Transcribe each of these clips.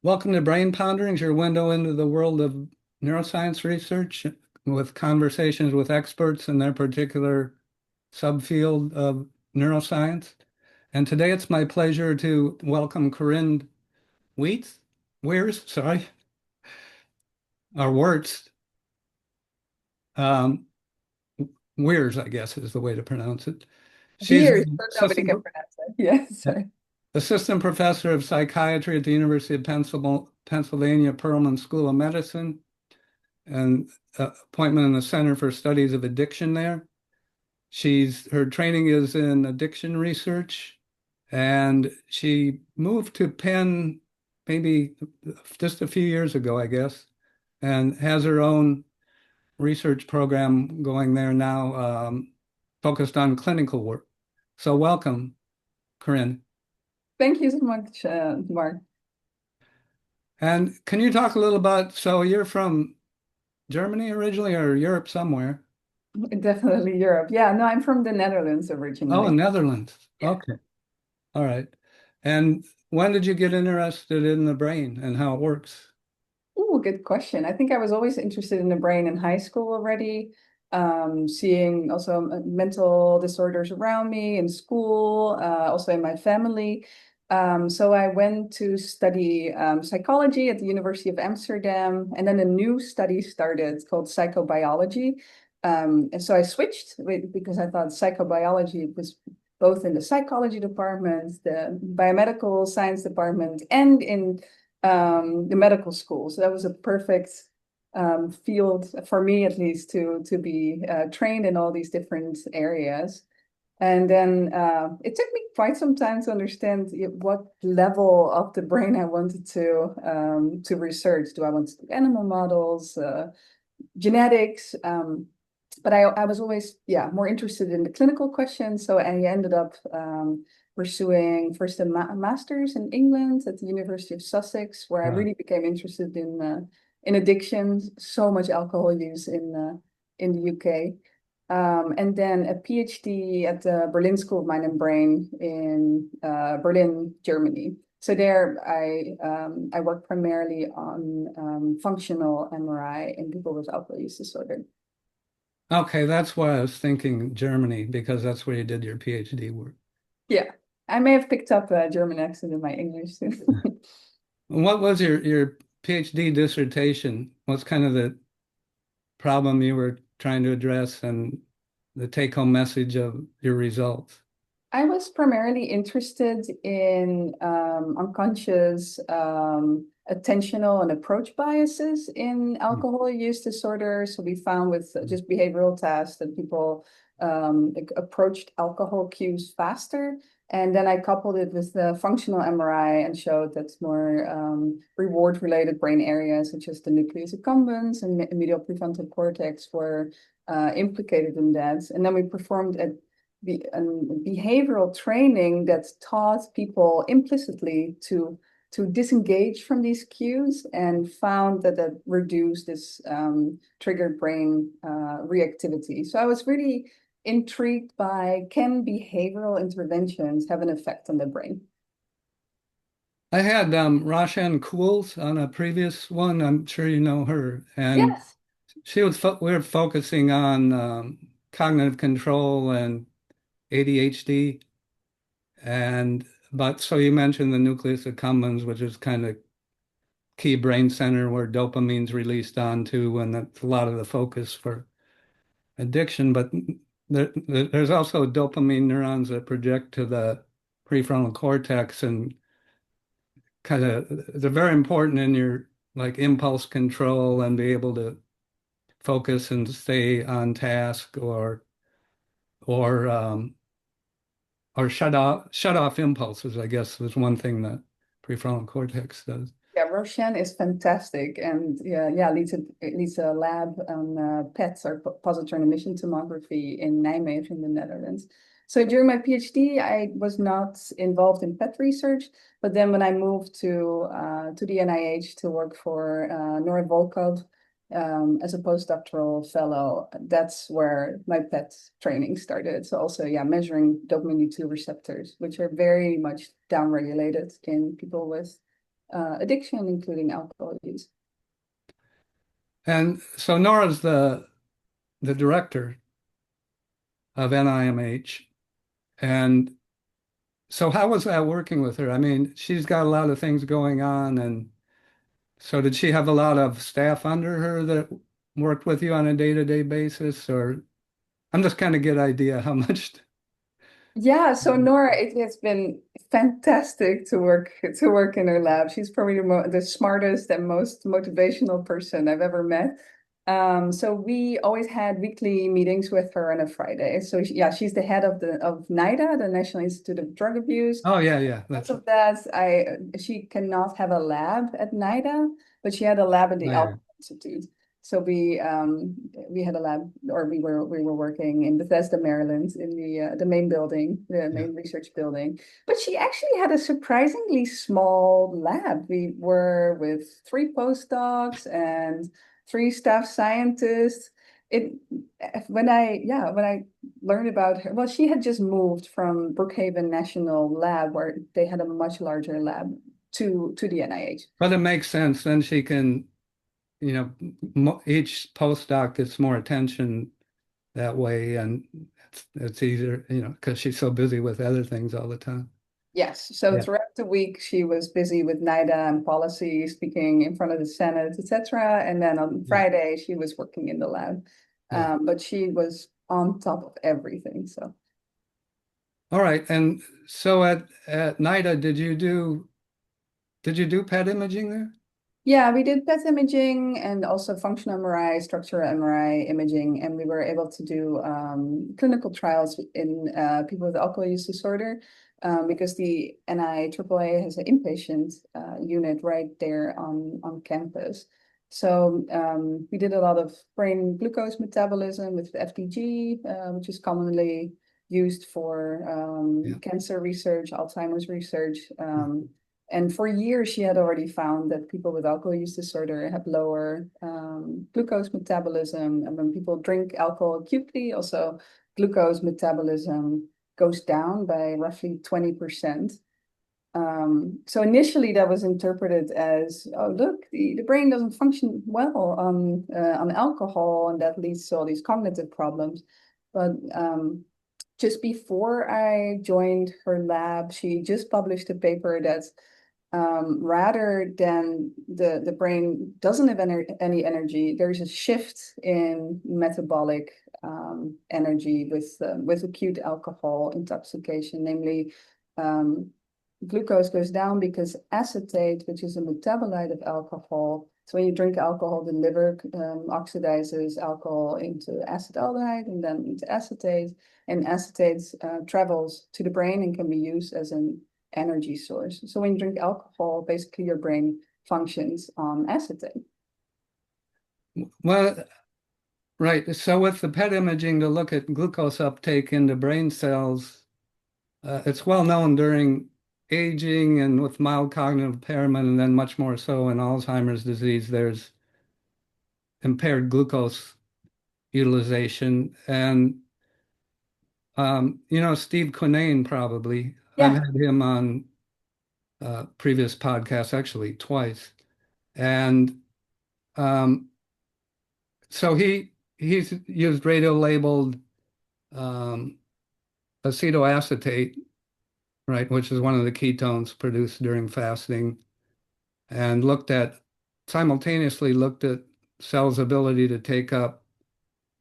Welcome to Brain Ponderings, your window into the world of neuroscience research with conversations with experts in their particular subfield of neuroscience. And today it's my pleasure to welcome Corinde Wiers, sorry, or Wirtz, um, Wiers, I guess is the way to pronounce it. She's Beers, an but nobody can pronounce it. Yes, sorry. assistant professor of psychiatry at the University of Pennsylvania Perelman School of Medicine and appointment in the Center for Studies of Addiction there. Her training is in addiction research, and she moved to Penn maybe just a few years ago, I guess, and has her own research program going there now, focused on clinical work. So welcome, Corinne. Thank you so much, Mark. And can you talk a little about, so you're from Germany originally or Europe somewhere? Definitely Europe. Yeah, no, I'm from the Netherlands Oh, originally. Netherlands. Yeah. Okay. All right. And when did you get interested in the brain and how it works? Ooh, good question. I think I was always interested in the brain in high school already, seeing also mental disorders around me in school, also in my family. So I went to study psychology at the University of Amsterdam, and then a new study started called psychobiology. And so I switched because I thought psychobiology was both in the psychology department, the biomedical science department, and in the medical school. So that was a perfect field for me, at least, to be trained in all these different areas. And then it took me quite some time to understand what level of the brain I wanted to research. Do I want to do animal models, genetics? But I was always, yeah, more interested in the clinical questions. So I ended up pursuing first a master's in England at the University of Sussex, where I Wow. really became interested in addictions, so much alcohol use in the UK. And then a PhD at the Berlin School of Mind and Brain in Berlin, Germany. So there, I work primarily on functional MRI in people with alcohol use disorder. Okay, that's why I was thinking Germany, because that's where you did your PhD work. Yeah, I may have picked up a German accent in my English too. What was your PhD dissertation? What's kind of the problem you were trying to address and the take-home message of your results? I was primarily interested in unconscious attentional and approach biases in Hmm. alcohol use disorder. So we found with just behavioral tests that people approached alcohol cues faster. And then I coupled it with the functional MRI and showed that more reward-related brain areas, such as the nucleus accumbens and medial prefrontal cortex, were implicated in that. And then we performed a behavioral training that taught people implicitly to disengage from these cues and found that that reduced this triggered brain reactivity. So I was really intrigued by, can behavioral interventions have an effect on the brain? I had Roshan Cools on a previous one. I'm sure you know her, and Yes. we were focusing on cognitive control and ADHD, and but so you mentioned the nucleus accumbens, which is kind of key brain center where dopamine's released onto, and that's a lot of the focus for addiction. But there's also dopamine neurons that project to the prefrontal cortex and kind of they're very important in your like impulse control and be able to focus and stay on task or shut off impulses, I guess was one thing that prefrontal cortex does. Yeah, Roshan is fantastic, and yeah, leads a lab on PET or positron emission tomography in Nijmegen in the Netherlands. So during my PhD, I was not involved in PET research, but then when I moved to the NIH to work for Nora Volkov as a postdoctoral fellow, that's where my PET training started. So also, yeah, measuring dopamine D2 receptors, which are very much downregulated in people with addiction, including alcohol use. And so Nora's the director of NIMH. And so how was that working with her? I mean, she's got a lot of things going on. And so did she have a lot of staff under her that worked with you on a day-to-day basis? Or I'm just kind of get idea how much. Yeah, so Nora, it has been fantastic to work in her lab. She's probably the smartest and most motivational person I've ever met. So we always had weekly meetings with her on a Friday. So yeah, she's the head of NIDA, the National Institute of Drug Abuse. Oh yeah, yeah. Because of that, she cannot have a lab at NIDA, but she had a lab at the Oh, yeah. Alcohol Institute. So we had a lab, or we were working in Bethesda, Maryland, in the main building, the Yeah. main research building. But she actually had a surprisingly small lab. We were with 3 postdocs and 3 staff scientists. It when I learned about her, well, she had just moved from Brookhaven National Lab, where they had a much larger lab, to the NIH. But it makes sense. Then she can, each postdoc gets more attention that way, and it's easier, because she's so busy with other things all the time. Yes. So Yeah. throughout the week, she was busy with NIDA and policy, speaking in front of the Senate, etc. And then on Yeah. Friday, she was working in the lab. Yeah. But she was on top of everything. So All right. And so at NIDA, did you do PET imaging there? yeah, we did PET imaging and also functional MRI, structural MRI imaging, and we were able to do clinical trials in people with alcohol use disorder, because the NIAAA has an inpatient unit right there on campus. So we did a lot of brain glucose metabolism with FDG, which is commonly used for Yeah. cancer research, Alzheimer's research. And for years, she had already found that people with alcohol use disorder have lower glucose metabolism. And when people drink alcohol acutely, also glucose metabolism goes down by roughly 20%. So initially, that was interpreted as, oh, look, the brain doesn't function well on alcohol, and that leads to all these cognitive problems. But just before I joined her lab, she just published a paper that rather than the brain doesn't have any energy, there's a shift in metabolic energy with acute alcohol intoxication. Namely, glucose goes down because acetate, which is a metabolite of alcohol. So when you drink alcohol, the liver oxidizes alcohol into acetaldehyde and then into acetate, and acetate travels to the brain and can be used as an energy source. So when you drink alcohol, basically your brain functions on acetate. Well, right. So with the PET imaging to look at glucose uptake into brain cells, it's well known during aging and with mild cognitive impairment, and then much more so in Alzheimer's disease, there's impaired glucose utilization. And Steve Quinane probably. I've Yeah. had him on previous podcasts, actually twice. And um, so he's used radio-labeled um, acetoacetate, right, which is one of the ketones produced during fasting, and simultaneously looked at cells' ability to take up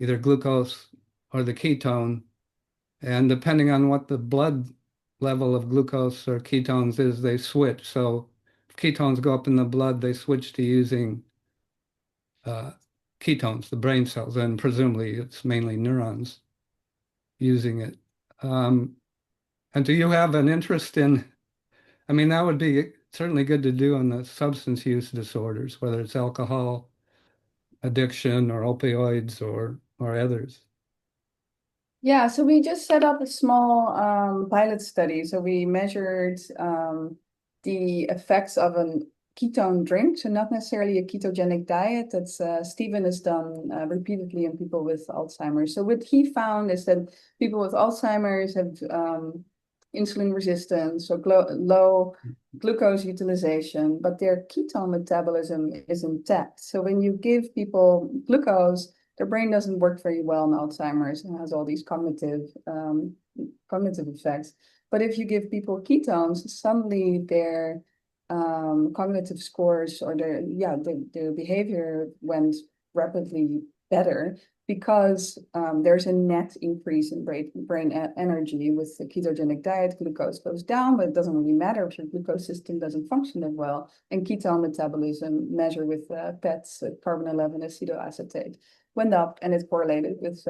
either glucose or the ketone. And depending on what the blood level of glucose or ketones is, they switch. So if ketones go up in the blood, they switch to using uh, ketones, the brain cells, and presumably it's mainly neurons using it. Um, and do you have an interest in, I mean, that would be certainly good to do in the substance use disorders, whether it's alcohol addiction or opioids or others. Yeah, so we just set up a small pilot study. So we measured the effects of a ketone drink, so not necessarily a ketogenic diet. That's Stephen has done repeatedly in people with Alzheimer's. So what he found is that people with Alzheimer's have insulin resistance, so low glucose utilization, but their ketone metabolism is intact. So when you give people glucose, their brain doesn't work very well in Alzheimer's and has all these cognitive effects. But if you give people ketones, suddenly their cognitive scores or their behavior went rapidly better because there's a net increase in brain energy with the ketogenic diet. Glucose goes down, but it doesn't really matter if your glucose system doesn't function that well. And ketone metabolism measured with PETs, carbon-11 acetoacetate, went up, and it correlated with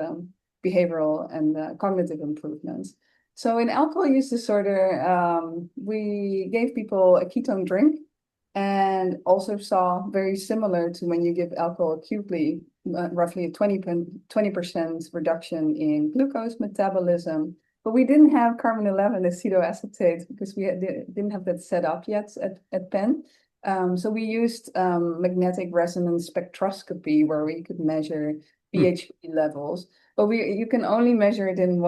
behavioral and cognitive improvements. So in alcohol use disorder, we gave people a ketone drink and also saw very similar to when you give alcohol acutely, roughly a 20% reduction in glucose metabolism. But we didn't have carbon-11 acetoacetate because we didn't have that set up yet at Penn. So we used magnetic resonance spectroscopy where we could measure BHP levels. But you can only measure it in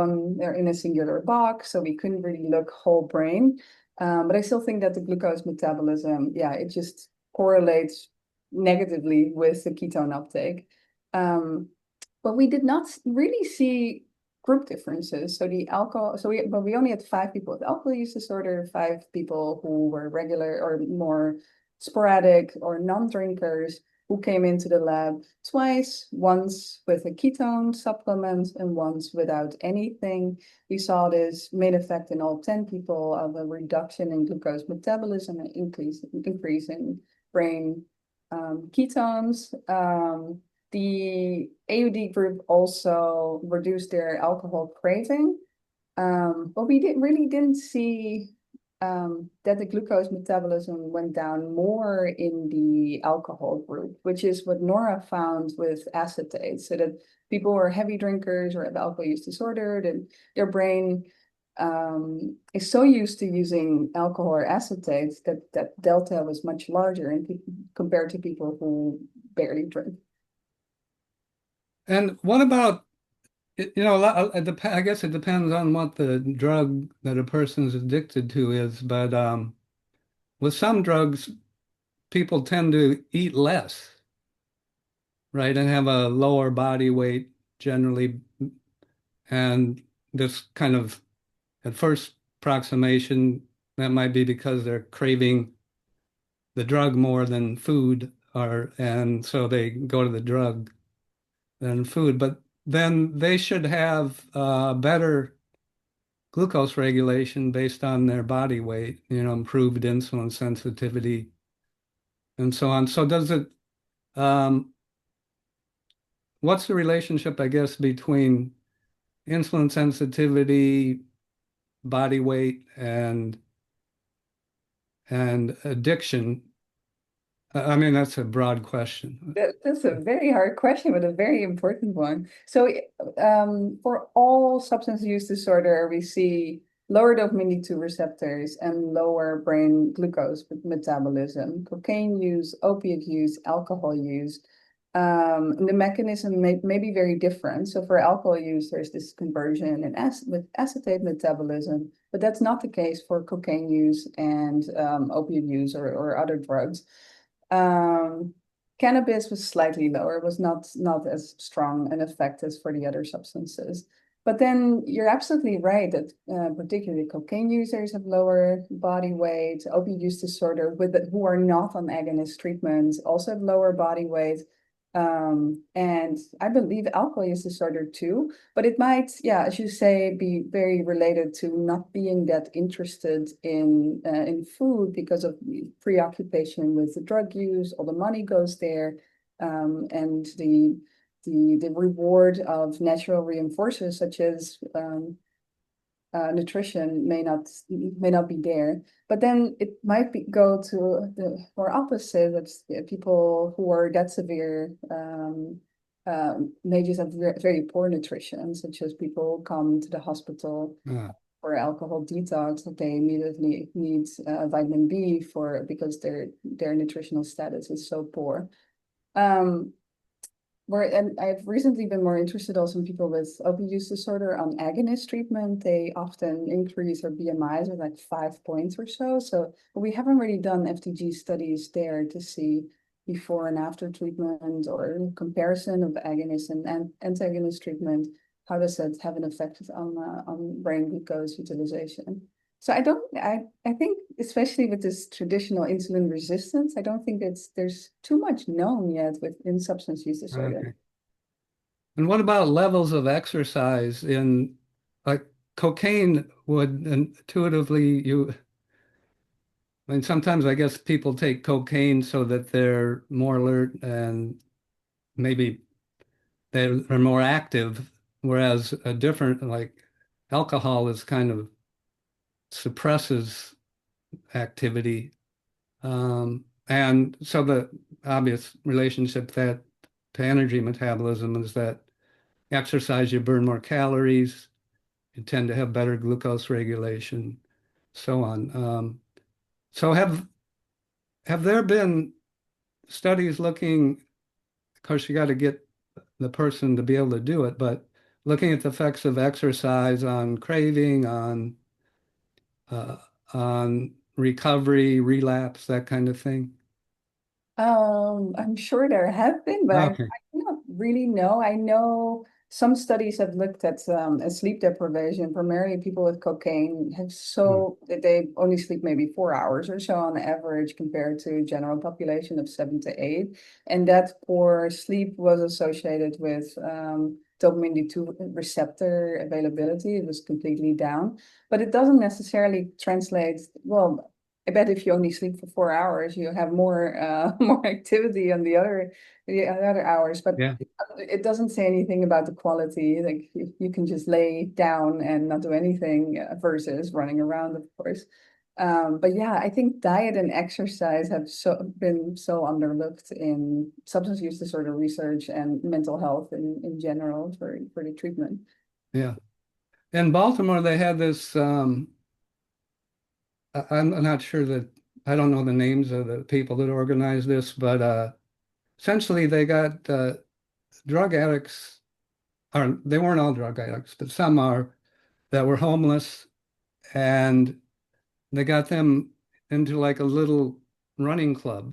a singular box, so we couldn't really look whole brain. But I still think that the glucose metabolism, it just correlates negatively with the ketone uptake. But we did not really see group differences. So we only had 5 people with alcohol use disorder, 5 people who were regular or more sporadic or non-drinkers who came into the lab twice, once with a ketone supplement and once without anything. We saw this main effect in all 10 people of a reduction in glucose metabolism and increase in brain ketones. The AUD group also reduced their alcohol craving, but we didn't see that the glucose metabolism went down more in the alcohol group, which is what Nora found with acetate. So that people who are heavy drinkers or have alcohol use disorder, that their brain is so used to using alcohol or acetate that delta was much larger compared to people who barely drink. And what about, I guess it depends on what the drug that a person is addicted to is, but with some drugs, people tend to eat less, right, and have a lower body weight generally. And this kind of, at first approximation, that might be because they're craving the drug more than food, and so they go to the drug than food. But then they should have better glucose regulation based on their body weight, improved insulin sensitivity and so on. So what's the relationship, I guess, between insulin sensitivity, body weight, and addiction? I mean, that's a broad question. That's a very hard question, but a very important one. So for all substance use disorder, we see lower dopamine D2 receptors and lower brain glucose metabolism. Cocaine use, opiate use, alcohol use. And the mechanism may be very different. So for alcohol use, there's this conversion with acetate metabolism, but that's not the case for cocaine use and opiate use or other drugs. Cannabis was slightly lower, was not as strong an effect as for the other substances. But then you're absolutely right that particularly cocaine users have lower body weight, opiate use disorder who are not on agonist treatments also have lower body weight. And I believe alcohol use disorder too, but it might, as you say, be very related to not being that interested in food because of preoccupation with the drug use. All the money goes there, and the reward of natural reinforcers such as nutrition may not be there. But then it might go to the more opposite. That's people who are that severe may just have very poor nutrition, such as people come to the hospital for alcohol detox, that they immediately need vitamin B because their nutritional status is so poor. And I've recently been more interested also in people with opioid use disorder on agonist treatment. They often increase their BMIs with like 5 points or so. So we haven't really done FTG studies there to see before and after treatment or comparison of agonist and antagonist treatment. How does that have an effect on brain glucose utilization? So I think especially with this traditional insulin resistance, I don't think there's too much known yet within substance use disorder. Okay. And what about levels of exercise in like cocaine would intuitively I mean sometimes I guess people take cocaine so that they're more alert and maybe they're more active, whereas a different like alcohol is kind of suppresses activity. And so the obvious relationship that to energy metabolism is that exercise, you burn more calories, you tend to have better glucose regulation, so on. So have there been studies looking, of course, you got to get the person to be able to do it, but looking at the effects of exercise on craving, uh, on recovery, relapse, that kind of thing? I'm sure there have been, but I Okay. don't really know. I know some studies have looked at sleep deprivation. Primarily, people with cocaine have Hmm. so that they only sleep maybe 4 hours or so on average compared to general population of 7 to 8, and that poor sleep was associated with dopamine D2 receptor availability. It was completely down, but it doesn't necessarily translate well. I bet if you only sleep for 4 hours, you have more more activity on the other hours. But Yeah. it doesn't say anything about the quality. Like you can just lay down and not do anything versus running around, of course. But yeah, I think diet and exercise have been so underlooked in substance use disorder research and mental health in general for the treatment. Yeah. In Baltimore, they had this, I'm not sure that, I don't know the names of the people that organized this, but essentially they got drug addicts, or they weren't all drug addicts, but some are, that were homeless, and they got them into like a little running club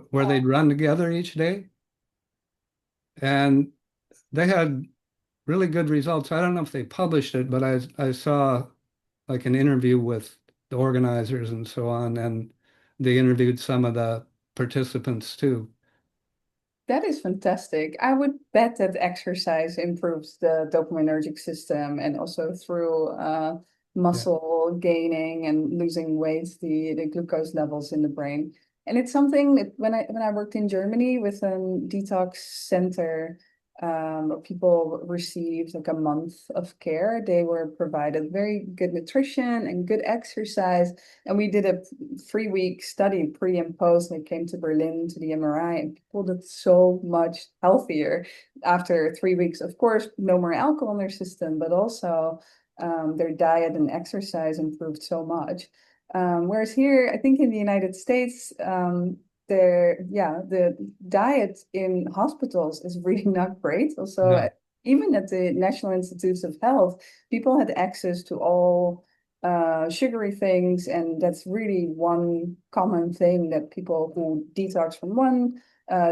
where they'd run together each day. And they had really good results. I don't know if they published it, but I saw like an interview with the organizers and so on, and they interviewed some of the participants too. That is fantastic. I would bet that exercise improves the dopaminergic system and also through Yeah. muscle gaining and losing weight, the glucose levels in the brain. And it's something that when I worked in Germany with a detox center, where people received like a month of care. They were provided very good nutrition and good exercise. And we did a 3 week study pre and post. They came to Berlin to the MRI, and people did so much healthier after 3 weeks. Of course, no more alcohol in their system, but also their diet and exercise improved so much. Whereas here, I think in the United States, the diet in hospitals is really not great. Also, No. even at the National Institutes of Health, people had access to all sugary things, and that's really one common thing that people who detox from one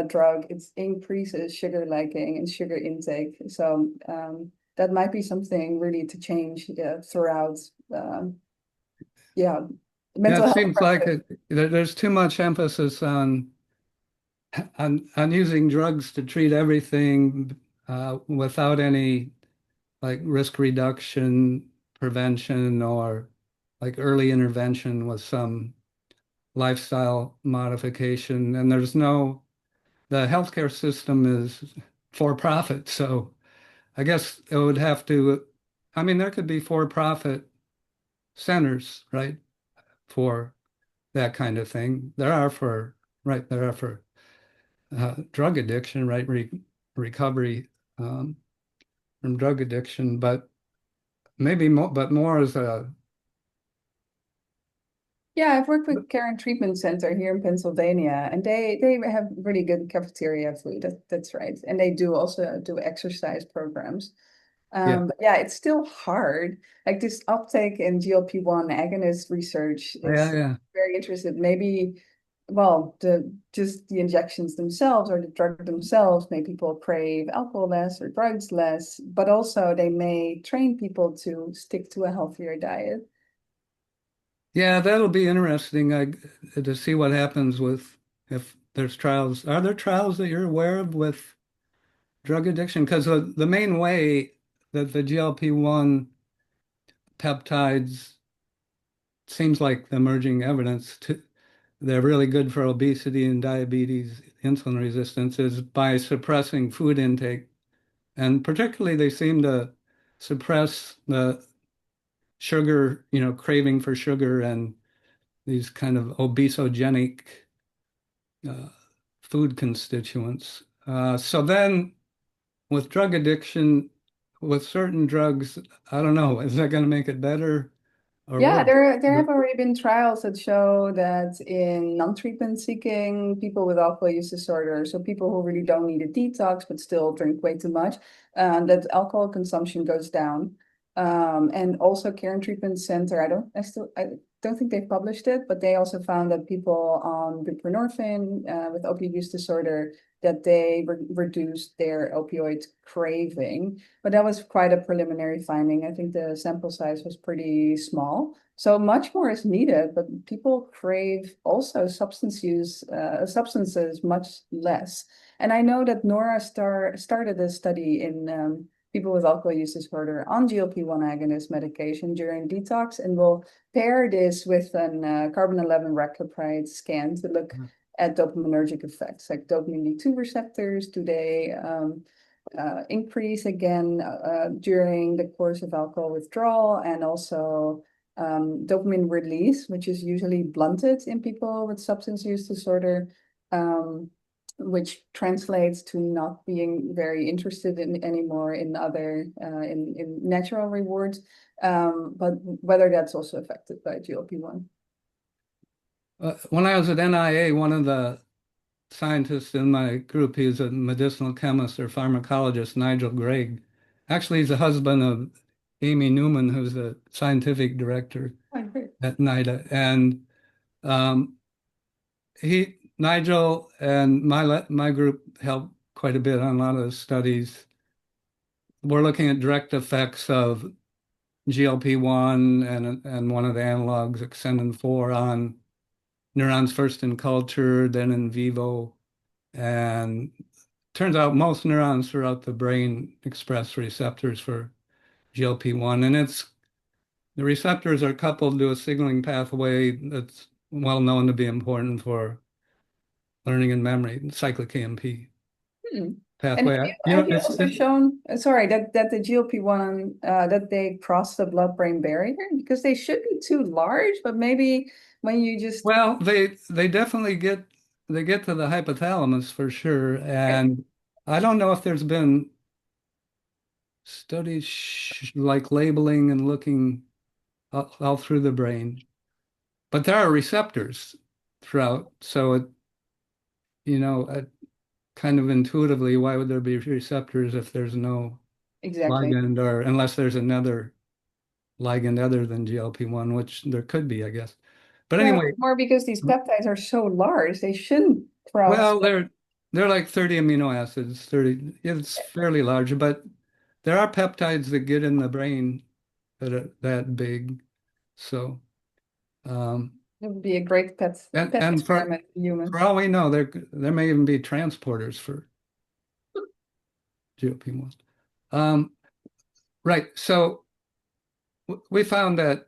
drug, it increases sugar liking and sugar intake. So that might be something really to change throughout, yeah, Yeah, mental it health seems like practice. there's too much emphasis on using drugs to treat everything without any like risk reduction, prevention, or like early intervention with some lifestyle modification. And the healthcare system is for profit. So I guess it would have to, I mean, there could be for profit centers, right, for that kind of thing. There are for drug addiction, right, recovery um, from drug addiction, but maybe more, but more as a Yeah, I've worked with Care and Treatment Center here in Pennsylvania, and they have really good cafeteria food. That's right. And they do also do exercise programs. Yeah, But yeah, it's still hard. Like this uptake in GLP-1 agonist research yeah, is yeah. very interesting. Maybe, well, the just the injections themselves or the drug themselves make people crave alcohol less or drugs less, but also they may train people to stick to a healthier diet. Yeah, that'll be interesting to see what happens with if there's trials. Are there trials that you're aware of with drug addiction? Because the main way that the GLP-1 peptides seems like the emerging evidence they're really good for obesity and diabetes, insulin resistance is by suppressing food intake. And particularly they seem to suppress the sugar, craving for sugar and these kind of obesogenic uh, food constituents. So then with drug addiction, with certain drugs, I don't know, is that going to make it better or Yeah, worse? there have already been trials that show that in non-treatment seeking people with alcohol use disorder, so people who really don't need a detox but still drink way too much, that alcohol consumption goes down. And also Care and Treatment Center, I don't think they've published it, but they also found that people on buprenorphine with opioid use disorder that they reduced their opioid craving. But that was quite a preliminary finding. I think the sample size was pretty small. So much more is needed, but people crave also substances much less. And I know that started a study in people with alcohol use disorder on GLP-1 agonist medication during detox, and will pair this with an carbon-11 raclopride scan to look at dopaminergic effects, like dopamine D2 receptors. Do they increase again during the course of alcohol withdrawal, and also dopamine release, which is usually blunted in people with substance use disorder, which translates to not being very interested in anymore in other in natural rewards, but whether that's also affected by GLP-1. When I was at NIA, one of the scientists in my group, he's a medicinal chemist or pharmacologist, Nigel Gregg. Actually, he's the husband of Amy Newman, who's the scientific director Oh, great. at NIDA. And um, Nigel and my group helped quite a bit on a lot of the studies. We're looking at direct effects of GLP-1 and one of the analogs, Exendin-4, on neurons first in culture, then in vivo. And turns out most neurons throughout the brain express receptors for GLP-1, and the receptors are coupled to a signaling pathway that's well known to be important for learning and memory, cyclic AMP Hmm. And pathway. have you also shown, sorry, that the GLP-1 that they cross the blood-brain barrier? Because they should be too large, but maybe when you just Well, they definitely get to the hypothalamus for sure, right, and I don't know if there's been studies like labeling and looking all through the brain. But there are receptors throughout, so kind of intuitively, why would there be receptors if there's no exactly. ligand or unless there's another ligand other than GLP-1, which there could be, I guess. But Yeah, anyway, more because these peptides are so large, they shouldn't cross. well, they're like 30 amino acids, 30, it's fairly large, but there are peptides that get in the brain that are that big. So, um, It would be a great pet and experiment for for humans. all we know, there may even be transporters for GLP-1. Um, right. So we found that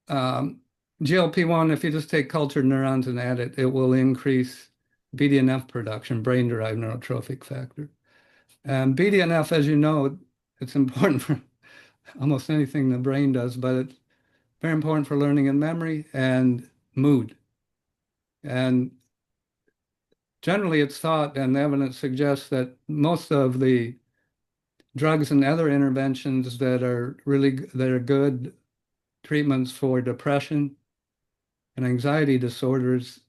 um, GLP-1, if you just take cultured neurons and add it, it will increase BDNF production, brain-derived neurotrophic factor. And BDNF, as you know, it's important for almost anything the brain does, but it's very important for learning and memory and mood. And generally, it's thought and the evidence suggests that most of the drugs and other interventions that are good treatments for depression and anxiety disorders,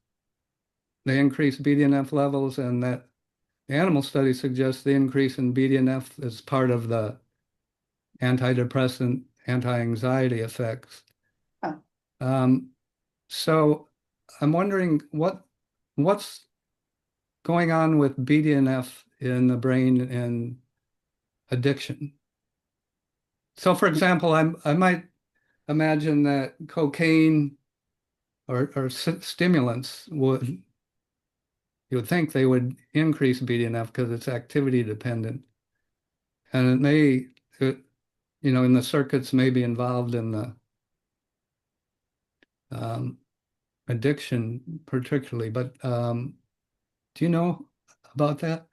they increase BDNF levels, and that the animal study suggests the increase in BDNF is part of the antidepressant, anti-anxiety effects. Huh. Um, so I'm wondering what's going on with BDNF in the brain and addiction. So, for example, I might imagine that cocaine or stimulants would you would think they would increase BDNF because it's activity dependent, and it may in the circuits may be involved in the um, addiction particularly. But do you know about that?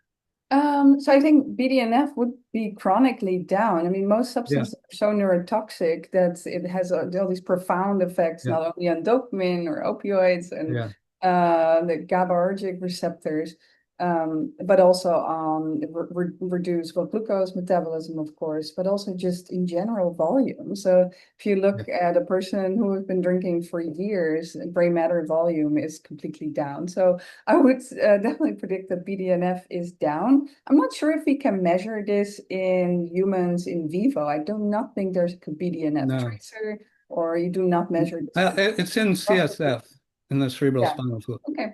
So I think BDNF would be chronically down. I mean, most Yeah, substances are so neurotoxic that it has all these profound effects, yeah, not only on dopamine or opioids and yeah, the GABAergic receptors, but also on reduce well, glucose metabolism, of course, but also just in general volume. So if you yeah. look at a person who has been drinking for years, gray matter volume is completely down. So I would definitely predict that BDNF is down. I'm not sure if we can measure this in humans in vivo. I do not think there's a BDNF No. tracer, or you do not measure this It's in spectroscopy. CSF, in the cerebral Yeah. spinal fluid. Okay.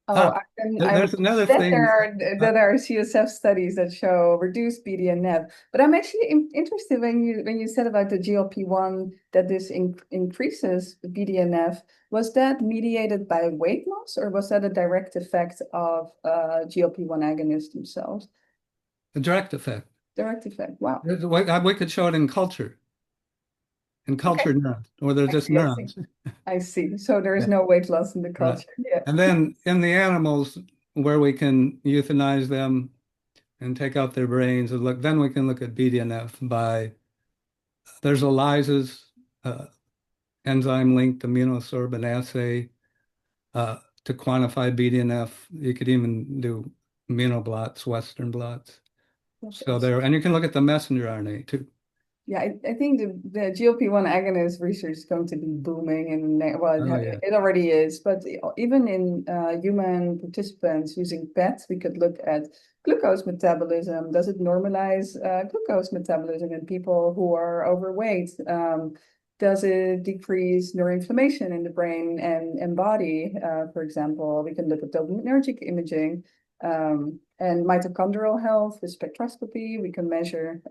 Oh, Ah, I would there's another bet there thing. are Uh, CSF studies that show reduced BDNF. But I'm actually interested when you said about the GLP-1 that this increases BDNF. Was that mediated by weight loss, or was that a direct effect of GLP-1 agonists themselves? the direct effect. Direct effect. Wow. We could show it in Okay. cultured neurons, or they're I just see. I see. neurons. I see. So there is Yeah, no weight loss in the right. culture. Yeah. And then in the animals where we can euthanize them and take out their brains and look, then we can look at BDNF by there's a lysis enzyme linked immunosorbent assay to quantify BDNF. You could even do immunoblots, Western blots. So That's there, and you can look at the messenger RNA too. Yeah, I think the GLP-1 agonist research is going to be booming, and well, Oh yeah, it already is. But even in human participants using PET, we could look at glucose metabolism. Does it normalize glucose metabolism in people who are overweight? Does it decrease neuroinflammation in the brain and body? For example, we can look at dopaminergic imaging and mitochondrial health with spectroscopy. We can measure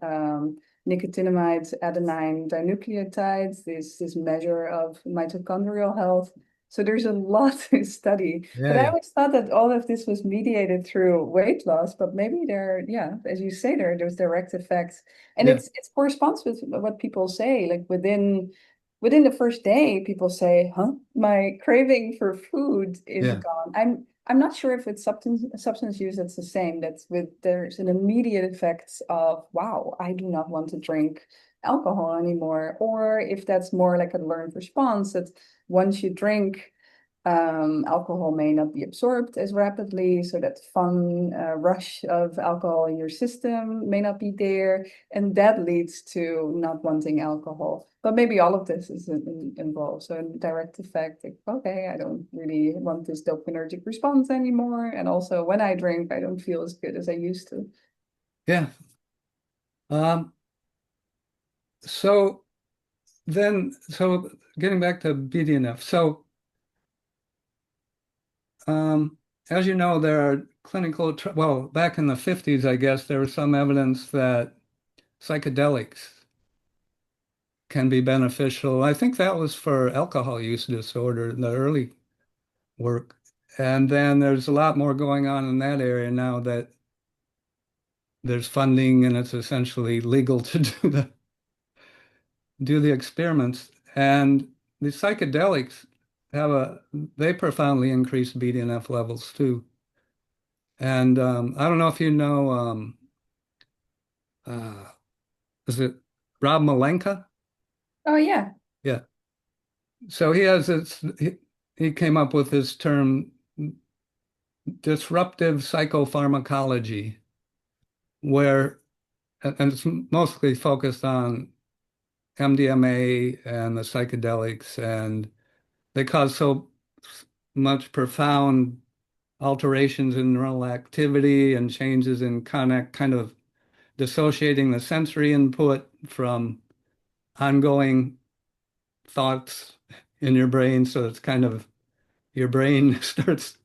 nicotinamides, adenine dinucleotides, this measure of mitochondrial health. So there's a lot to study. yeah, But I yeah, always thought that all of this was mediated through weight loss, but maybe yeah, as you say, there's direct effects. And yeah, it corresponds with what people say, like within the first day, people say, huh, my craving for food is yeah, gone. I'm not sure if it's substance use that's the same. That's with there's an immediate effect of wow, I do not want to drink alcohol anymore, or if that's more like a learned response that once you drink, alcohol may not be absorbed as rapidly, so that fun rush of alcohol in your system may not be there, and that leads to not wanting alcohol. But maybe all of this is involved. So, in direct effect, like, okay, I don't really want this dopaminergic response anymore. And also, when I drink, I don't feel as good as I used to. yeah. Um, so so getting back to BDNF. So, um, as you know, there are well, back in the 50s, I guess, there was some evidence that psychedelics can be beneficial. I think that was for alcohol use disorder, the early work. And then there's a lot more going on in that area now that there's funding and it's essentially legal to do the experiments. And the psychedelics they profoundly increase BDNF levels too. And I don't know if you know, uh, is it Rob Malenka? Oh yeah. Yeah. So he came up with this term, disruptive psychopharmacology, where, and it's mostly focused on MDMA and the psychedelics and they cause so much profound alterations in neural activity and changes in connect, kind of dissociating the sensory input from ongoing thoughts in your brain. So it's kind of your brain starts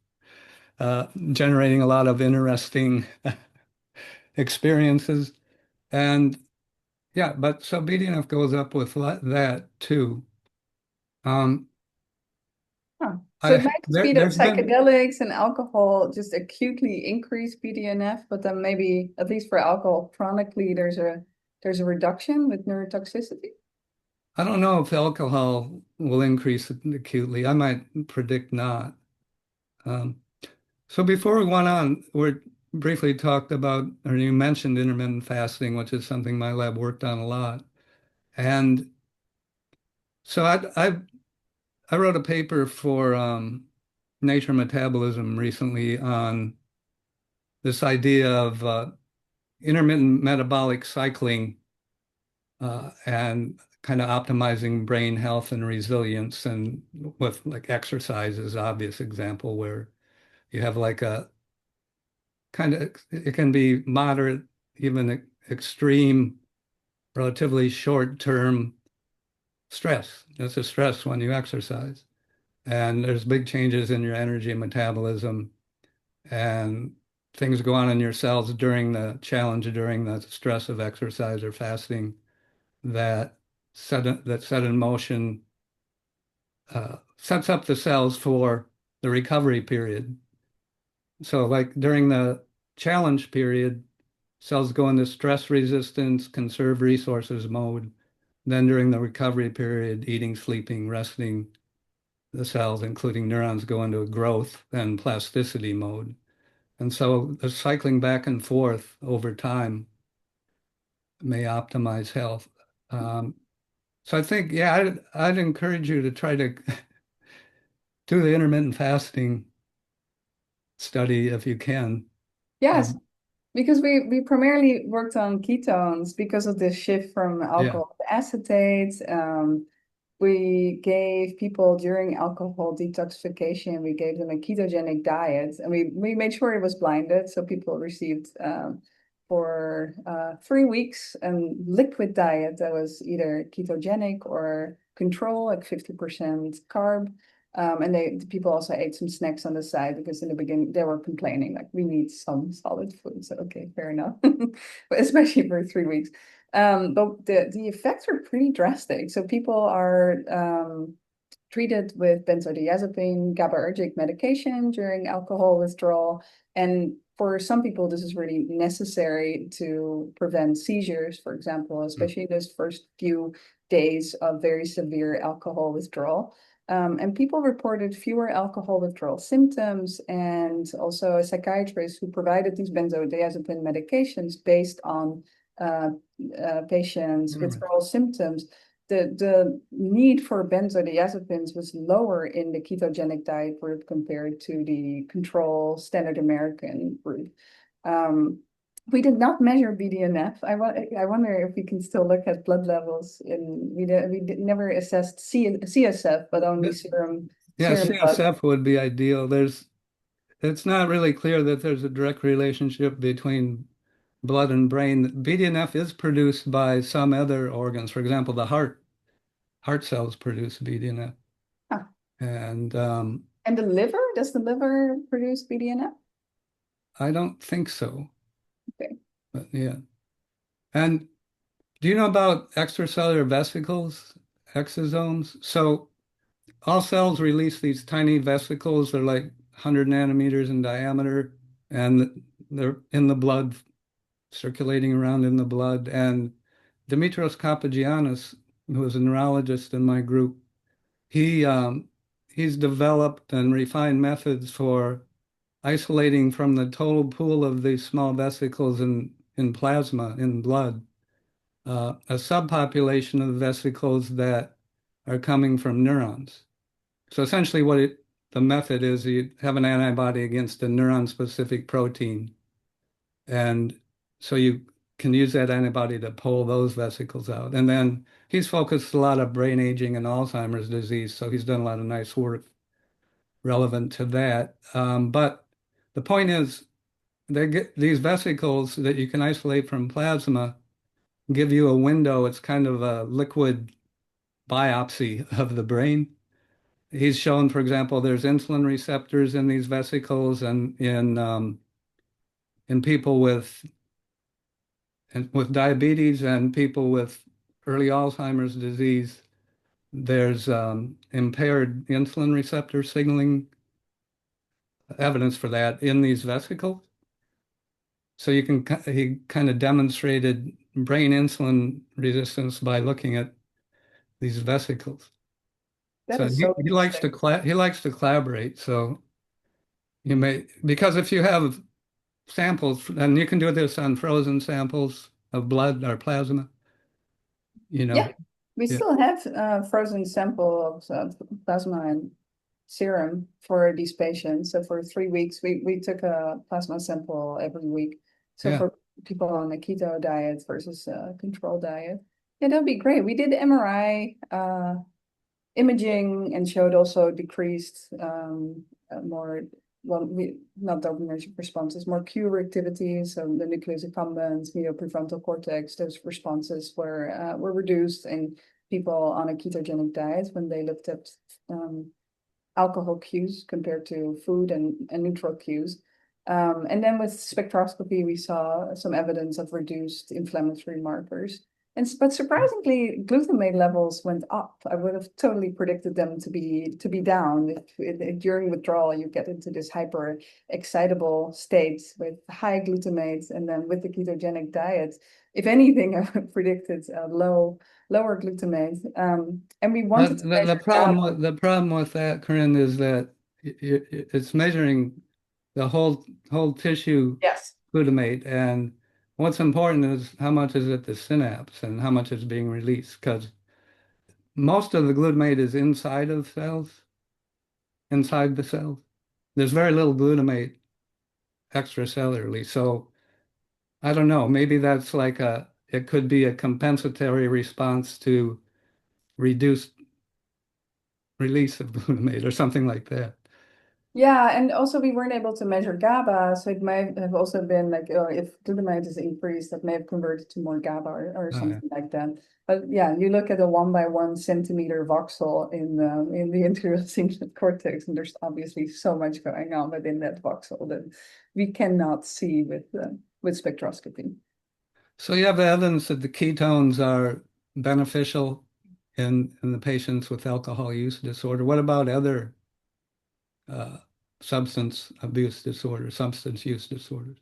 generating a lot of interesting experiences. And yeah, but so BDNF goes up with that too. Um, Huh. So it might just be that there's been, psychedelics and alcohol just acutely increase BDNF, but then maybe at least for alcohol chronically there's a reduction with neurotoxicity. I don't know if alcohol will increase it acutely. I might predict not. Um, so before we went on, we briefly talked about, or you mentioned intermittent fasting, which is something my lab worked on a lot. And so I wrote a paper for Nature Metabolism recently on this idea of intermittent metabolic cycling and kind of optimizing brain health and resilience, and with like exercise is obvious example where you have like a kind of, it can be moderate, even extreme, relatively short-term stress. It's a stress when you exercise. And there's big changes in your energy and metabolism, and things go on in your cells during the challenge, during the stress of exercise or fasting that set in motion, sets up the cells for the recovery period. So like during the challenge period, cells go into stress resistance, conserve resources mode. Then during the recovery period, eating, sleeping, resting, the cells, including neurons, go into a growth and plasticity mode. And so the cycling back and forth over time may optimize health. Um, so I think, yeah, I'd encourage you to try to do the intermittent fasting study if you can. Yes, Um, because we primarily worked on ketones because of the shift from yeah. alcohol to acetates. We gave people during alcohol detoxification, we gave them a ketogenic diet, and we made sure it was blinded, so people received for 3 weeks a liquid diet that was either ketogenic or control, like 50% carb. And the people also ate some snacks on the side because in the beginning they were complaining like we need some solid food. So okay, fair enough. But especially for 3 weeks. But the effects are pretty drastic. So people are treated with benzodiazepine, GABAergic medication during alcohol withdrawal. And for some people, this is really necessary to prevent seizures, for example, especially in those first few days of very severe alcohol withdrawal. And people reported fewer alcohol withdrawal symptoms, and also a psychiatrist who provided these benzodiazepine medications based on uh, patients' withdrawal symptoms. The need for benzodiazepines was lower in the ketogenic diet group compared to the control standard American group. Um, we did not measure BDNF. I wonder if we can still look at blood levels. Never assessed CSF, but only Yeah, serum blood. CSF would be ideal. It's not really clear that there's a direct relationship between blood and brain. BDNF is produced by some other organs. For example, the heart cells produce BDNF. Huh. And And the liver, does the liver produce BDNF? I don't think so. Okay. But yeah. And do you know about extracellular vesicles, exosomes? So all cells release these tiny vesicles. They're like 100 nanometers in diameter, and they're in the blood, circulating around in the blood. And Dimitros Papagiannis, who was a neurologist in my group, he he's developed and refined methods for isolating from the total pool of these small vesicles in plasma, in blood, a subpopulation of vesicles that are coming from neurons. So essentially the method is you have an antibody against a neuron-specific protein. And so you can use that antibody to pull those vesicles out. And then he's focused a lot of brain aging and Alzheimer's disease, so he's done a lot of nice work relevant to that. But the point is, they get these vesicles that you can isolate from plasma, give you a window. It's kind of a liquid biopsy of the brain. He's shown, for example, there's insulin receptors in these vesicles, and in people with diabetes and people with early Alzheimer's disease, there's impaired insulin receptor signaling evidence for that in these vesicles. So he kind of demonstrated brain insulin resistance by looking at these vesicles. That So is so he likes interesting. he likes to collaborate. So you may, because if you have samples, and you can do this on frozen samples of blood or plasma, you Yeah, know. we Yeah. still have frozen sample of plasma and serum for these patients. So for 3 weeks, we took a plasma sample every week. So Yeah. for people on a keto diet versus a control diet, yeah, that'd be great. We did MRI imaging and showed also decreased more, well, not dopaminergic responses, more cue activities. So the nucleus accumbens, prefrontal cortex, those responses were reduced in people on a ketogenic diet when they looked at alcohol cues compared to food and neutral cues. And then with spectroscopy, we saw some evidence of reduced inflammatory markers. But surprisingly, glutamate levels went up. I would have totally predicted them to be down. If during withdrawal you get into this hyper excitable state with high glutamate, and then with the ketogenic diet, if anything, I would have predicted lower glutamate. And we wanted But to measure GABA. the problem with that, Corinne, is that it's measuring the whole tissue Yes. glutamate, and what's important is how much is at the synapse and how much is being released, because most of the glutamate is inside the cells. There's very little glutamate extracellularly, so I don't know. Maybe that's like it could be a compensatory response to reduced release of glutamate or something like that. Yeah, and also we weren't able to measure GABA, so it might have also been like, if glutamate is increased, that may have converted to more GABA or Yeah. something like that. But yeah, you look at a 1 by 1 centimeter voxel in the anterior cingulate cortex, and there's obviously so much going on within that voxel that we cannot see with spectroscopy. So you have evidence that the ketones are beneficial in the patients with alcohol use disorder. What about other uh, substance abuse disorders, substance use disorders?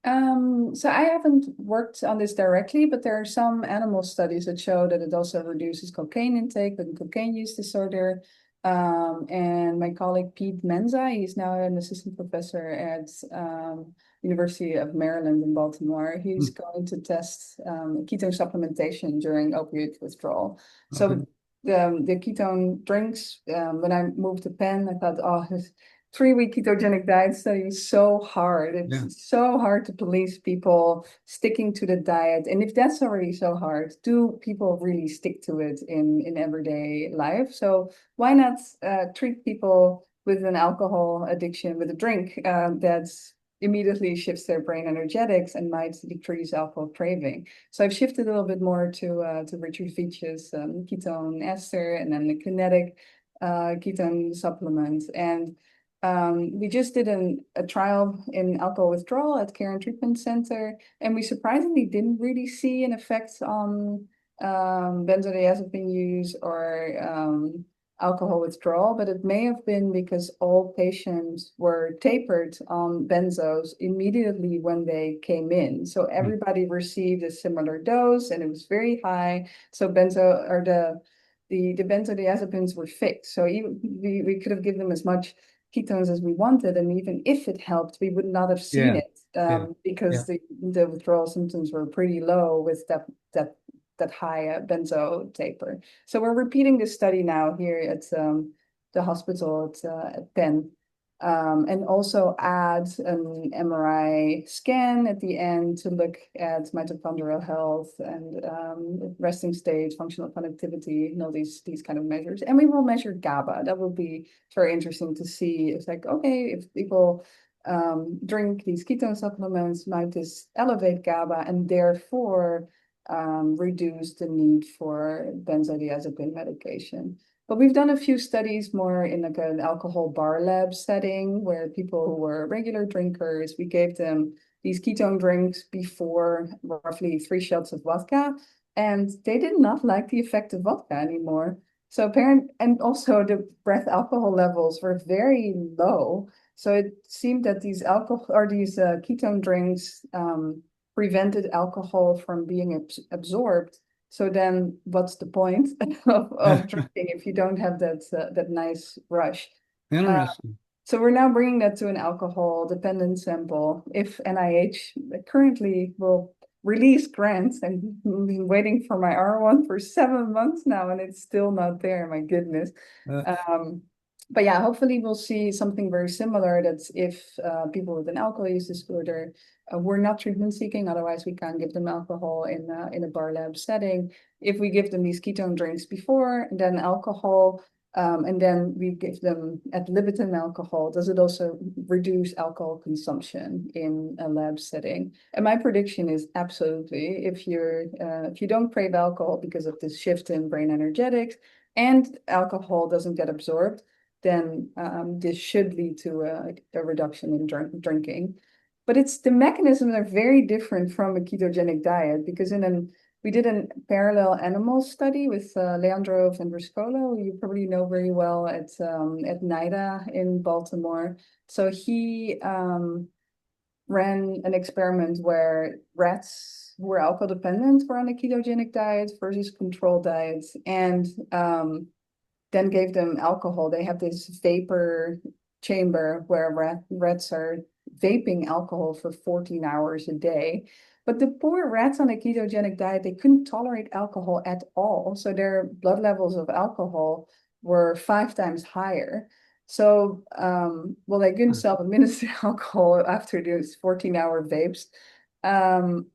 So I haven't worked on this directly, but there are some animal studies that show that it also reduces cocaine intake with cocaine use disorder. And my colleague Pete Menza, he's now an assistant professor at University of Maryland in Baltimore. He's Hmm. going to test ketone supplementation during opioid withdrawal. Okay. So the ketone drinks, when I moved to Penn, I thought, oh, 3 week ketogenic diet study is so hard. Yeah. It's so hard to police people sticking to the diet. And if that's already so hard, do people really stick to it in everyday life? So why not treat people with an alcohol addiction with a drink that immediately shifts their brain energetics and might decrease alcohol craving? So I've shifted a little bit more to Richard Veitch's ketone ester and then the kinetic ketone supplement. And we just did a trial in alcohol withdrawal at Care and Treatment Center, and we surprisingly didn't really see an effect on benzodiazepine use or alcohol withdrawal, but it may have been because all patients were tapered on benzos immediately when they came in. So Hmm. everybody received a similar dose, and it was very high. So benzo or the benzodiazepines were fixed. So even we could have given them as much ketones as we wanted, and even if it helped, we would not have seen Yeah. it Yeah. Yeah. because the withdrawal symptoms were pretty low with that high benzo taper. So we're repeating this study now here at the hospital at Penn. and also add an MRI scan at the end to look at mitochondrial health and resting state, functional connectivity, and all these kind of measures. And we will measure GABA. That will be very interesting to see. It's like, okay, if people drink these ketone supplements, might this elevate GABA and therefore reduce the need for benzodiazepine medication. But we've done a few studies more in like an alcohol bar lab setting where people who were regular drinkers, we gave them these ketone drinks before roughly 3 shots of vodka, and they did not like the effect of vodka anymore. So and also the breath alcohol levels were very low. So it seemed that these ketone drinks prevented alcohol from being absorbed. So then what's the point of drinking if you don't have that nice rush? Uh, Interesting. so we're now bringing that to an alcohol dependent sample. If NIH currently will release grants, and I've been waiting for my R1 for 7 months now, and it's still not there. My goodness. Uh, But yeah, hopefully we'll see something very similar. That's if people with an alcohol use disorder we're not treatment seeking, otherwise we can't give them alcohol in a bar lab setting. If we give them these ketone drinks before, and then alcohol, and then we give them ad libitum alcohol, does it also reduce alcohol consumption in a lab setting? And my prediction is absolutely. If you don't crave alcohol because of this shift in brain energetics, and alcohol doesn't get absorbed, then this should lead to a reduction in drinking. But it's the mechanisms are very different from a ketogenic diet because we did a parallel animal study with Leandrov and Ruscolo, who you probably know very well at NIDA in Baltimore. So he ran an experiment where rats who were alcohol dependent were on a ketogenic diet versus control diets, and then gave them alcohol. They have this vapor chamber where rats are vaping alcohol for 14 hours a day. But the poor rats on a ketogenic diet, they couldn't tolerate alcohol at all. So their blood levels of alcohol were 5 times higher. So, well, they couldn't self-administer alcohol after those 14-hour vapes. Um,